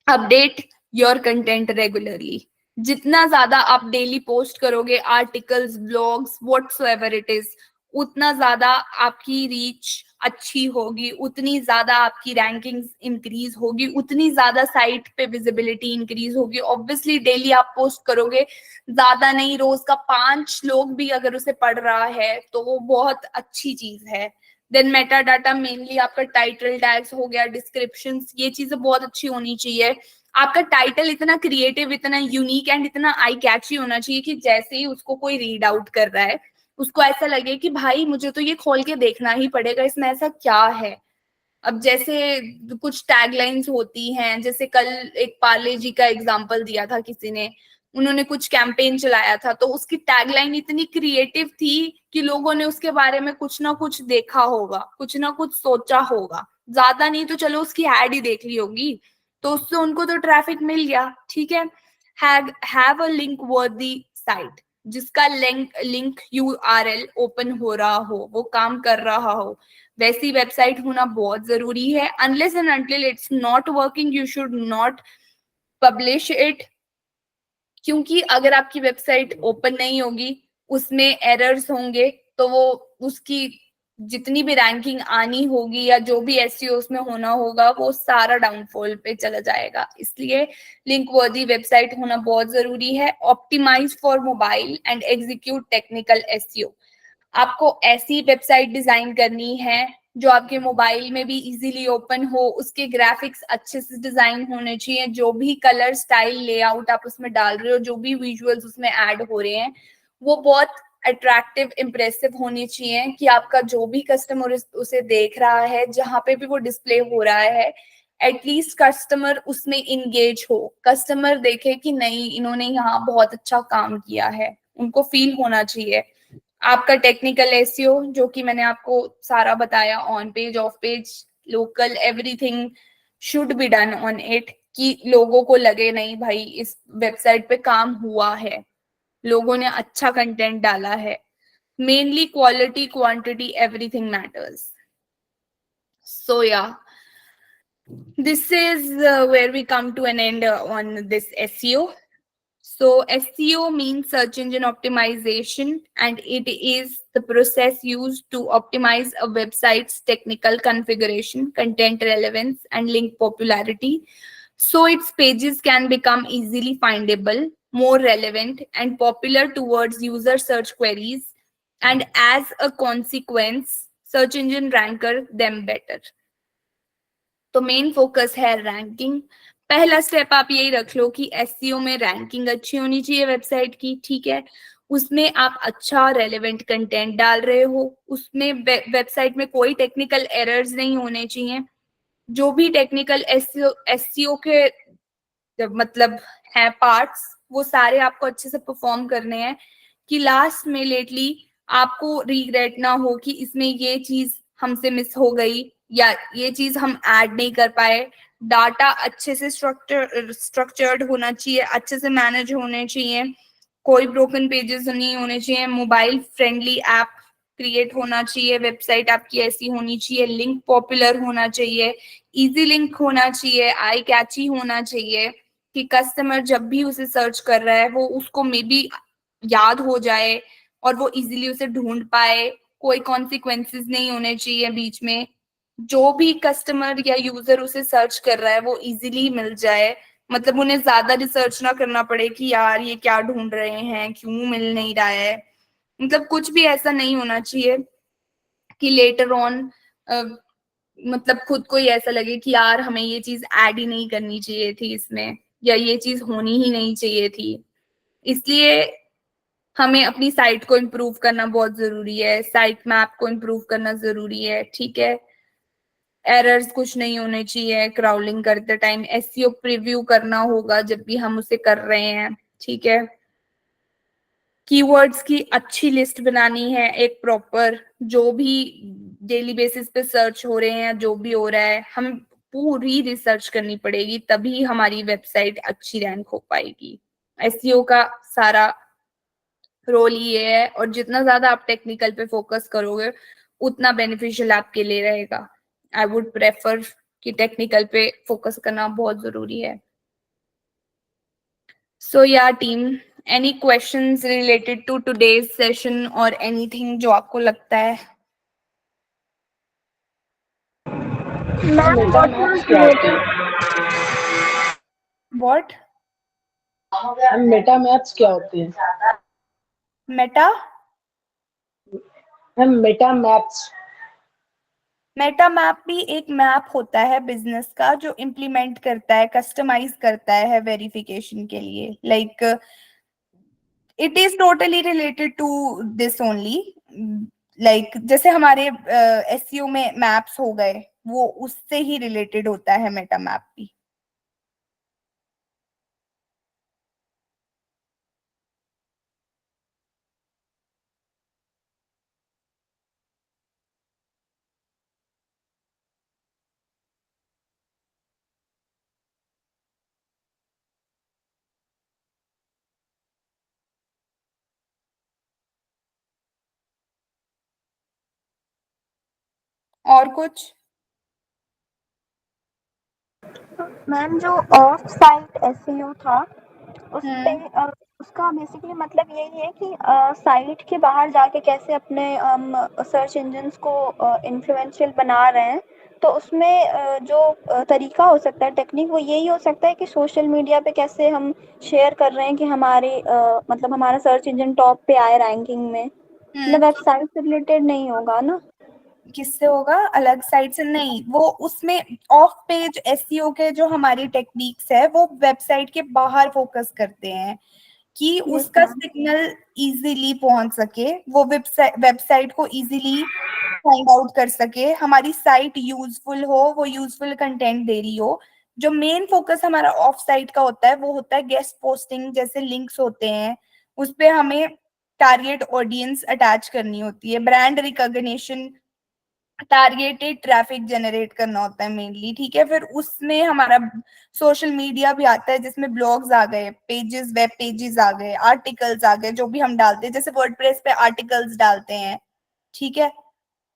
अपडेट योर कंटेंट रेगुलरली, जितना ज्यादा आप डेली पोस्ट करोगे, articles, blogs, whatsoever it is, उतना ज्यादा आपकी रीच अच्छी होगी, उतनी ज्यादा आपकी रैंकिंग्स इंक्रीज होगी, उतनी ज्यादा साइट पे विजिबिलिटी इंक्रीज होगी। ऑब्वियसली डेली आप पोस्ट करोगे, ज्यादा नहीं, रोज का 5 लोग भी अगर उसे पढ़ रहा है तो वो बहुत अच्छी चीज है। देन मेटा डाटा, मेनली आपका टाइटल टैग्स हो गया, डिस्क्रिप्शंस, ये चीजें बहुत अच्छी होनी चाहिए। आपका टाइटल इतना क्रिएटिव, इतना यूनिक एंड इतना आई कैची होना चाहिए कि जैसे ही उसको कोई रीड आउट कर रहा है उसको ऐसा लगे कि भाई मुझे तो ये खोल के देखना ही पड़ेगा, इसमें ऐसा क्या है। अब जैसे कुछ टैगलाइंस होती हैं, जैसे कल एक पार्ले जी का एग्जांपल दिया था किसी ने, उन्होंने कुछ कैंपेन चलाया था, तो उसकी टैगलाइन इतनी क्रिएटिव थी कि लोगों ने उसके बारे में कुछ ना कुछ देखा होगा, कुछ ना कुछ सोचा होगा, ज्यादा नहीं तो चलो उसकी एड ही देख ली होगी, तो उससे उनको तो ट्रैफिक मिल गया। ठीक है, हैव अ लिंक वर्दी साइट, जिसका लिंक URL ओपन हो रहा हो, वो काम कर रहा हो, वैसी वेबसाइट होना बहुत जरूरी है। Unless and until it's not working, you should not publish it. क्योंकि अगर आपकी वेबसाइट ओपन नहीं होगी, उसमें एरर्स होंगे, तो वो उसकी जितनी भी रैंकिंग आनी होगी या जो भी एसईओ उसमें होना होगा, वो सारा डाउनफॉल पे चला जाएगा। इसलिए लिंक वर्दी वेबसाइट होना बहुत जरूरी है। Optimise for mobile and execute technical SEO, आपको ऐसी वेबसाइट डिजाइन करनी है जो आपके मोबाइल में भी इजीली ओपन हो, उसके ग्राफिक्स अच्छे से डिजाइन होने चाहिए, जो भी कलर, स्टाइल, लेआउट आप उसमें डाल रहे हो, जो भी विजुअल्स उसमें ऐड हो रहे हैं, वो बहुत अट्रैक्टिव, इंप्रेसिव होनी चाहिए कि आपका जो भी कस्टमर उसे देख रहा है, जहां पे भी वो डिस्प्ले हो रहा है, एटलीस्ट कस्टमर उसमें इंगेज हो, कस्टमर देखे कि नहीं, इन्होंने यहाँ बहुत अच्छा काम किया है, उनको फील होना चाहिए। आपका टेक्निकल एसईओ, जो कि मैंने आपको सारा बताया, on page, of page, local, everything should be done on it, कि लोगों को लगे नहीं भाई इस वेबसाइट पे काम हुआ है, लोगों ने अच्छा कंटेंट डाला है। Mainly quality, quantity, everything matters. So yeah this is where we come to an end on this SEO. So SEO means search engine optimization, and it is the process used to optimize a website's technical configuration, content relevance, and link popularity, so its pages can become easily findable, more relevant, and popular towards user search queries, and as a consequence, search engine ranker them better. तो main focus है ranking. पहला step आप यही रख लो कि SEO में ranking अच्छी होनी चाहिए वेबसाइट की, ठीक है, उसमें आप अच्छा रेलेवेंट कंटेंट डाल रहे हो, उसमें वेबसाइट में कोई टेक्निकल एरर्स नहीं होने चाहिए, जो भी टेक्निकल एसईओ के मतलब है पार्ट्स, वो सारे आपको अच्छे से परफॉर्म करने हैं, कि लास्ट में लेटली आपको रिग्रेट ना हो कि इसमें ये चीज हमसे मिस हो गई, या ये चीज हम ऐड नहीं कर पाए, डाटा अच्छे से स्ट्रक्चर्ड होना चाहिए, अच्छे से मैनेज होने चाहिए, कोई ब्रोकन पेजेस नहीं होने चाहिए, मोबाइल फ्रेंडली ऐप क्रिएट होना चाहिए, वेबसाइट आपकी ऐसी होनी चाहिए, लिंक पॉपुलर होना चाहिए, इजी लिंक होना चाहिए, आई कैची होना चाहिए कि कस्टमर जब भी उसे सर्च कर रहा है वो उसको मे बी याद हो जाए और वो इजीली उसे ढूंढ पाए, कोई कॉन्सिक्वेंसेस नहीं होने चाहिए बीच में, जो भी कस्टमर या यूजर उसे सर्च कर रहा है वो इजीली मिल जाए, मतलब उन्हें ज्यादा रिसर्च ना करना पड़े कि यार ये क्या ढूंढ रहे हैं, क्यों मिल नहीं रहा है, मतलब कुछ भी ऐसा नहीं होना चाहिए कि लेटर ऑन मतलब खुद को ही ऐसा लगे कि यार हमें ये चीज ऐड ही नहीं करनी चाहिए थी इसमें, या ये चीज होनी ही नहीं चाहिए थी। इसलिए हमें अपनी साइट को इम्प्रूव करना बहुत जरूरी है, साइट मैप को इम्प्रूव करना जरूरी है, ठीक है। एरर्स कुछ नहीं होने चाहिए क्राउलिंग करते टाइम, एसईओ प्रीव्यू करना होगा जब भी हम उसे कर रहे हैं, ठीक है। कीवर्ड्स की अच्छी लिस्ट बनानी है, एक प्रॉपर, जो भी डेली बेसिस पे सर्च हो रहे हैं, जो भी हो रहा है, हम पूरी रिसर्च करनी पड़ेगी, तभी हमारी वेबसाइट अच्छी रैंक हो पाएगी। एसईओ का सारा रोल ये है, और जितना ज्यादा आप टेक्निकल पे फोकस करोगे उतना बेनिफिशियल आपके लिए रहेगा। आई वुड प्रेफर कि टेक्निकल पे फोकस करना बहुत जरूरी है। सो या team, any questions related to today's session और एनीथिंग जो आपको लगता है? Ma'am meta what maps was क्या होते रिलेटेड हैं? व्हाट? मैम मेटा मैप्स क्या होते हैं? Meta ma'am Meta maps. Meta map भी एक मैप होता है बिजनेस का जो इम्प्लीमेंट करता है, कस्टमाइज करता है वेरिफिकेशन के लिए, like it is totally related to this only, like जैसे हमारे एसईओ में मैप्स हो गए, वो उससे ही रिलेटेड होता है मेटा मैप भी। और कुछ? मैम जो ऑफ साइट एसईओ था उस पे हम्म उसका बेसिकली मतलब यही है कि साइट के बाहर जाके कैसे अपने सर्च इंजन्स को इन्फ्लुएंशियल बना रहे हैं, तो उसमें जो तरीका हो सकता है, टेक्निक, वो यही हो सकता है कि सोशल मीडिया पे कैसे हम शेयर कर रहे हैं कि हमारे मतलब हमारा सर्च इंजन टॉप पे आए रैंकिंग में, मतलब हम्म वेबसाइट से रिलेटेड नहीं होगा ना। किससे होगा? अलग साइट से नहीं, वो उसमें ऑफ पेज एसईओ के जो हमारी टेक्निक्स है वो वेबसाइट के बाहर फोकस करते हैं कि यस उसका मैम। सिग्नल इजीली पहुंच सके, वो वेबसाइट को इजीली फाइंड आउट कर सके, हमारी साइट यूजफुल हो, वो यूजफुल कंटेंट दे रही हो। जो मेन फोकस हमारा ऑफ साइट का होता है वो होता है गेस्ट पोस्टिंग जैसे लिंक्स होते हैं, उस पे हमें टारगेट ऑडियंस अटैच करनी होती है, brand recognition, targeted traffic generate करना होता है मेनली, ठीक है। फिर उसमें हमारा सोशल मीडिया भी आता है जिसमें ब्लॉग्स आ गए, पेजेस, वेब पेजेस आ गए, आर्टिकल्स आ गए, जो भी हम डालते हैं, जैसे वर्डप्रेस पे आर्टिकल्स डालते हैं, ठीक है,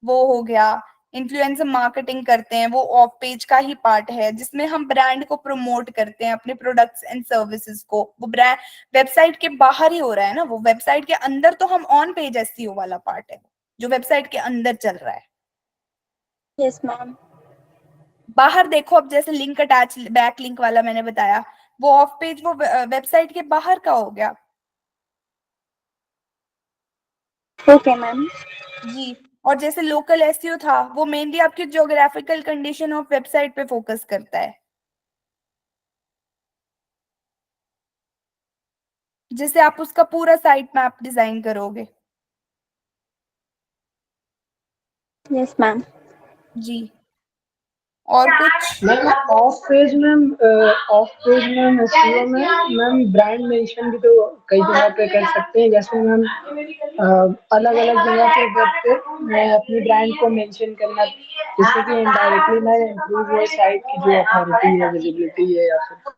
वो हो गया। इन्फ्लुएंसर मार्केटिंग करते हैं, वो ऑफ पेज का ही पार्ट है जिसमें हम ब्रांड को प्रमोट करते हैं, अपने प्रोडक्ट्स एंड सर्विसेज को, वो ब्रांड वेबसाइट के बाहर ही हो रहा है ना, वो वेबसाइट के अंदर तो हम ऑन पेज एसईओ वाला पार्ट है जो वेबसाइट के अंदर चल रहा है। Yes ma'am. बाहर देखो, अब जैसे लिंक अटैच बैक लिंक वाला मैंने बताया, वो ऑफ पेज, वो वेबसाइट के बाहर का हो गया। Okay ma'am. जी। और जैसे लोकल एसईओ था वो मेनली आपकी ज्योग्राफिकल कंडीशन ऑफ वेबसाइट पे फोकस करता है, जिससे आप उसका पूरा साइट मैप डिजाइन करोगे। Yes ma'am. जी। और कुछ? Ma'am off page ma'am SEO में मैम ब्रांड मेंशन भी तो कई जगह पे कर सकते हैं, जैसे मैम अलग अलग जगह पे वेब पे मैं अपनी ब्रांड को मेंशन करना, जिससे कि इनडायरेक्टली मैं इम्प्रूव वो साइट की जो अथॉरिटी है, विजिबिलिटी है या फिर।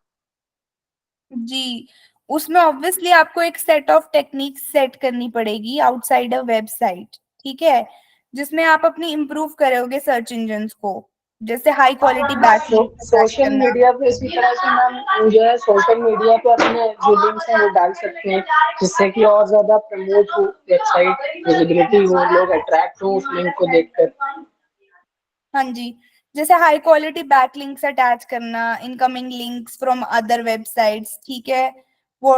जी, उसमें ऑब्वियसली आपको एक सेट ऑफ टेक्निक्स सेट करनी पड़ेगी आउटसाइड अ वेबसाइट, ठीक है, जिसमें आप अपनी इम्प्रूव करोगे सर्च इंजन्स को, जैसे high quality backlink attach social करना। मीडिया पे इसी तरह से मैम जो है सोशल मीडिया पे अपने जो लिंक्स हैं वो डाल सकते हैं, जिससे कि और ज्यादा प्रमोट हो वेबसाइट, विजिबिलिटी हो, लोग अट्रैक्ट हो उस लिंक को देखकर। हाँ जी, जैसे हाई क्वालिटी बैकलिंक्स अटैच करना, incoming links from other websites, ठीक है, वो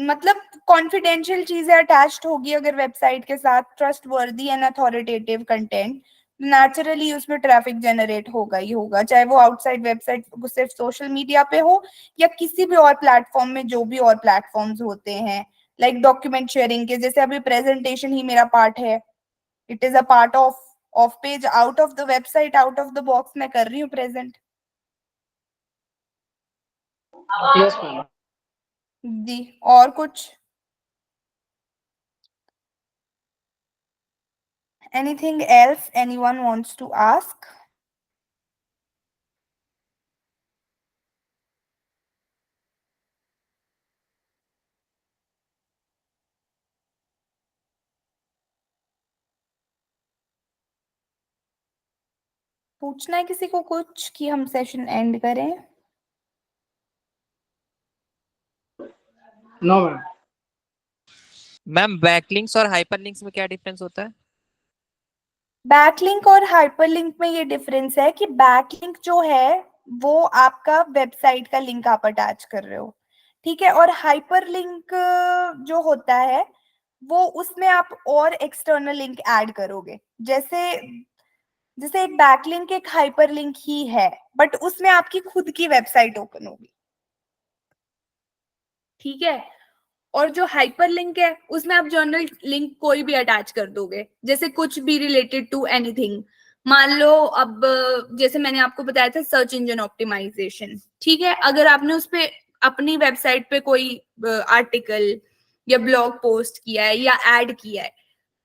मतलब कॉन्फिडेंशियल चीजें अटैच्ड होगी अगर वेबसाइट के साथ, ट्रस्ट वर्दी एंड अथॉरिटेटिव कंटेंट, नेचुरली उसमें ट्रैफिक जनरेट होगा ही होगा, चाहे वो आउटसाइड वेबसाइट सिर्फ सोशल मीडिया पे हो या किसी भी और प्लेटफॉर्म में, जो भी और प्लेटफॉर्म्स होते हैं, लाइक डॉक्यूमेंट शेयरिंग के, जैसे अभी प्रेजेंटेशन ही मेरा पार्ट है, it is a part of page, out of the website, out of the box मैं कर रही हूँ प्रेजेंट। Yes ma'am. जी, और कुछ? Anything else anyone wants to ask? पूछना है किसी को कुछ कि हम सेशन एंड करें? No ma'am. मैम बैकलिंक्स और हाइपरलिंक्स में क्या डिफरेंस होता है? बैकलिंक और हाइपरलिंक में ये डिफरेंस है कि बैकलिंक जो है वो आपका वेबसाइट का लिंक आप अटैच कर रहे हो, ठीक है, और हाइपरलिंक जो होता है वो उसमें आप और एक्सटर्नल लिंक ऐड करोगे, जैसे जैसे एक बैकलिंक एक हाइपरलिंक ही है, बट उसमें आपकी खुद की वेबसाइट ओपन होगी, ठीक है, और जो हाइपरलिंक है उसमें आप जर्नल लिंक कोई भी अटैच कर दोगे, जैसे कुछ भी रिलेटेड टू एनीथिंग, मान लो अब जैसे मैंने आपको बताया था सर्च इंजन ऑप्टिमाइजेशन, ठीक है, अगर आपने उस पे अपनी वेबसाइट पे कोई आर्टिकल या ब्लॉग पोस्ट किया है या ऐड किया है,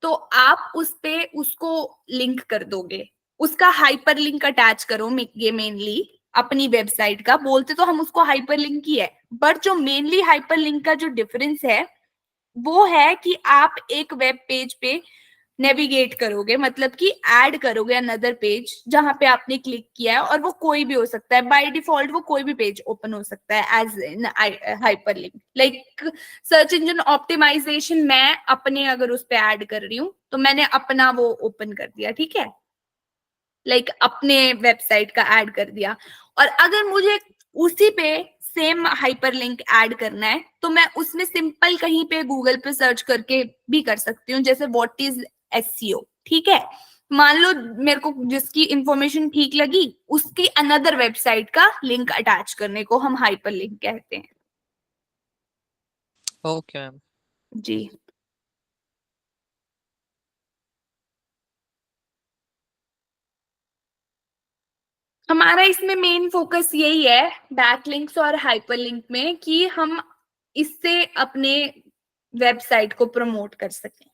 तो आप उस पे उसको लिंक कर दोगे, उसका हाइपर लिंक अटैच करो, ये मेनली अपनी वेबसाइट का, बोलते तो हम उसको हाइपर लिंक ही है, बट जो मेनली हाइपर लिंक का जो डिफरेंस है वो है कि आप एक वेब पेज पे नेविगेट करोगे, मतलब कि ऐड करोगे अनदर पेज जहां पे आपने क्लिक किया है, और वो कोई भी हो सकता है, बाय डिफॉल्ट वो कोई भी पेज ओपन हो सकता है as in hyperlink, like search engine optimisation मैं अपने अगर उस पे ऐड कर रही हूँ तो मैंने अपना वो ओपन कर दिया, ठीक है, लाइक अपने वेबसाइट का ऐड कर दिया, और अगर मुझे उसी पे सेम हाइपरलिंक ऐड करना है तो मैं उसमें सिंपल कहीं पे गूगल पे सर्च करके भी कर सकती हूँ, जैसे व्हाट इज एसईओ, ठीक है, मान लो मेरे को जिसकी इंफॉर्मेशन ठीक लगी उसकी अनदर वेबसाइट का लिंक अटैच करने को हम हाइपरलिंक कहते हैं। Okay ma'am. जी, हमारा इसमें मेन फोकस यही है बैकलिंक्स और हाइपरलिंक में कि हम इससे अपने वेबसाइट को प्रमोट कर सकें,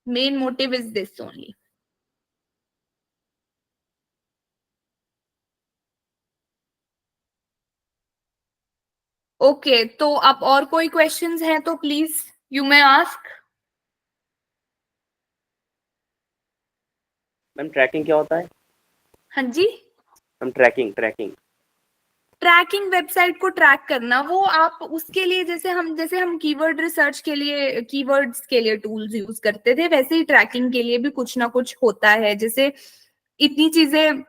main motive is this only. Okay, तो अब और कोई क्वेश्चंस हैं तो please you may ask. Ma'am tracking क्या होता है? हाँ जी, ma'am tracking tracking tracking, website को ट्रैक करना, वो आप उसके लिए जैसे हम कीवर्ड रिसर्च के लिए कीवर्ड्स के लिए टूल्स यूज करते थे, वैसे ही ट्रैकिंग के लिए भी कुछ ना कुछ होता है, जैसे इतनी चीजें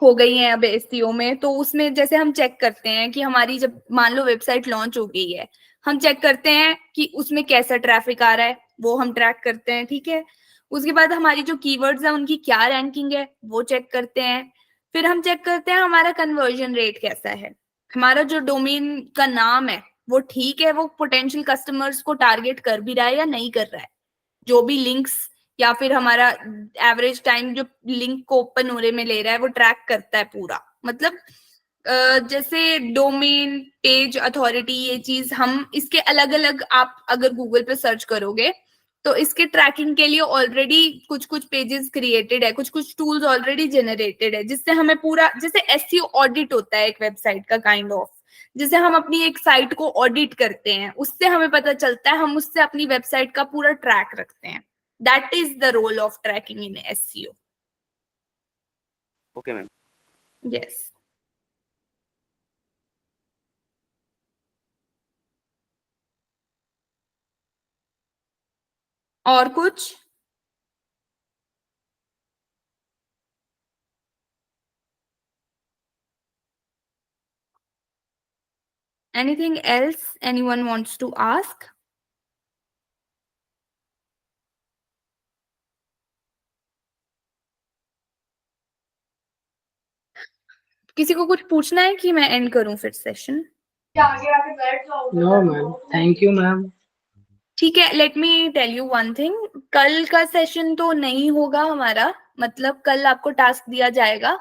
हो गई हैं अब एसईओ में, तो उसमें जैसे हम चेक करते हैं कि हमारी जब मान लो वेबसाइट लॉन्च हो गई है, हम चेक करते हैं कि उसमें कैसा ट्रैफिक आ रहा है, वो हम ट्रैक करते हैं, ठीक है, उसके बाद हमारी जो कीवर्ड्स है उनकी क्या रैंकिंग है वो चेक करते हैं, फिर हम चेक करते हैं हमारा कन्वर्जन रेट कैसा है, हमारा जो डोमेन का नाम है वो ठीक है, वो पोटेंशियल कस्टमर्स को टारगेट कर भी रहा है या नहीं कर रहा है, जो भी लिंक्स या फिर हमारा एवरेज टाइम जो लिंक को ओपन होने में ले रहा है वो ट्रैक करता है पूरा। मतलब जैसे डोमेन, पेज अथॉरिटी, ये चीज हम इसके अलग अलग आप अगर गूगल पे सर्च करोगे तो इसके ट्रैकिंग के लिए ऑलरेडी कुछ कुछ पेजेस क्रिएटेड है, कुछ कुछ टूल्स ऑलरेडी जनरेटेड है, जिससे हमें पूरा, जैसे एसईओ ऑडिट होता है एक वेबसाइट का काइंड ऑफ, जैसे हम अपनी एक साइट को ऑडिट करते हैं, उससे हमें पता चलता है, हम उससे अपनी वेबसाइट का पूरा ट्रैक रखते हैं। That is the role of tracking in SEO. Okay ma'am. Yes. और कुछ? Anything else anyone wants to ask? किसी को कुछ पूछना है कि मैं एंड करूं फिर session? No ma'am, thank you ma'am. ठीक है, let me tell you one thing, कल का सेशन तो नहीं होगा हमारा, मतलब कल आपको टास्क दिया जाएगा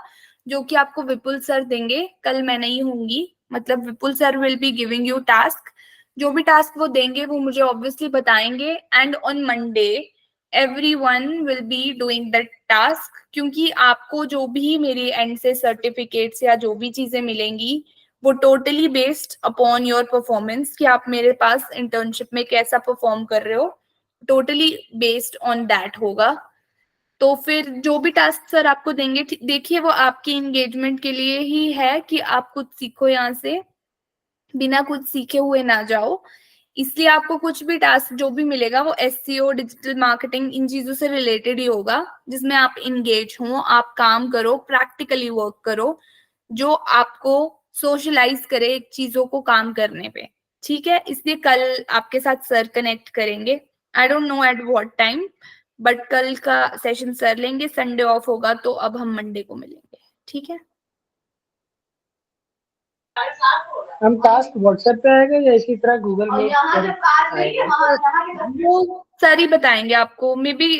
जो कि आपको विपुल सर देंगे, कल मैं नहीं होंगी, मतलब Vipul sir will be giving you task, जो भी टास्क वो देंगे वो मुझे ऑब्वियसली बताएंगे, and on Monday everyone will be doing that task, क्योंकि आपको जो भी मेरे एंड से सर्टिफिकेट्स या जो भी चीजें मिलेंगी वो totally based upon your performance, कि आप मेरे पास इंटर्नशिप में कैसा परफॉर्म कर रहे हो, टोटली बेस्ड ऑन दैट होगा। तो फिर जो भी टास्क सर आपको देंगे, देखिए वो आपकी एंगेजमेंट के लिए ही है कि आप कुछ सीखो, यहाँ से बिना कुछ सीखे हुए ना जाओ, इसलिए आपको कुछ भी टास्क जो भी मिलेगा वो एसईओ, डिजिटल मार्केटिंग, इन चीजों से रिलेटेड ही होगा, जिसमें आप इंगेज हो, आप काम करो, प्रैक्टिकली वर्क करो, जो आपको सोशलाइज करे एक चीजों को काम करने पे, ठीक है? इसलिए कल आपके साथ सर कनेक्ट करेंगे, I don't know at what time, but कल का सेशन सर लेंगे, संडे ऑफ होगा तो अब हम मंडे को मिलेंगे, ठीक है? हम टास्क व्हाट्सएप पे आएगा या इसी तरह गूगल मीट पर आएगा? वो सर ही बताएंगे आपको, मे बी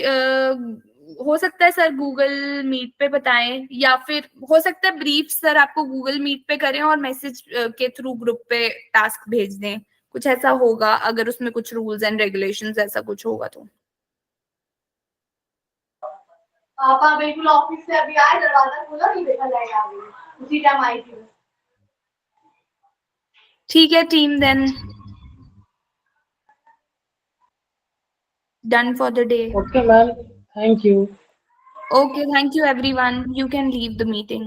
हो सकता है सर गूगल मीट पे बताएं, या फिर हो सकता है ब्रीफ सर आपको गूगल मीट पे करें और मैसेज के थ्रू ग्रुप पे टास्क भेज दें, कुछ ऐसा होगा, अगर उसमें कुछ रूल्स एंड रेगुलेशंस ऐसा कुछ होगा तो। पापा बिल्कुल ऑफिस से अभी आए, दरवाजा खोला, नहीं देखा लाइट आ गई, उसी टाइम आई थी। ठीक है team, then done for the day. Okay ma'am, thank you. Okay, thank you everyone, you can leave the meeting.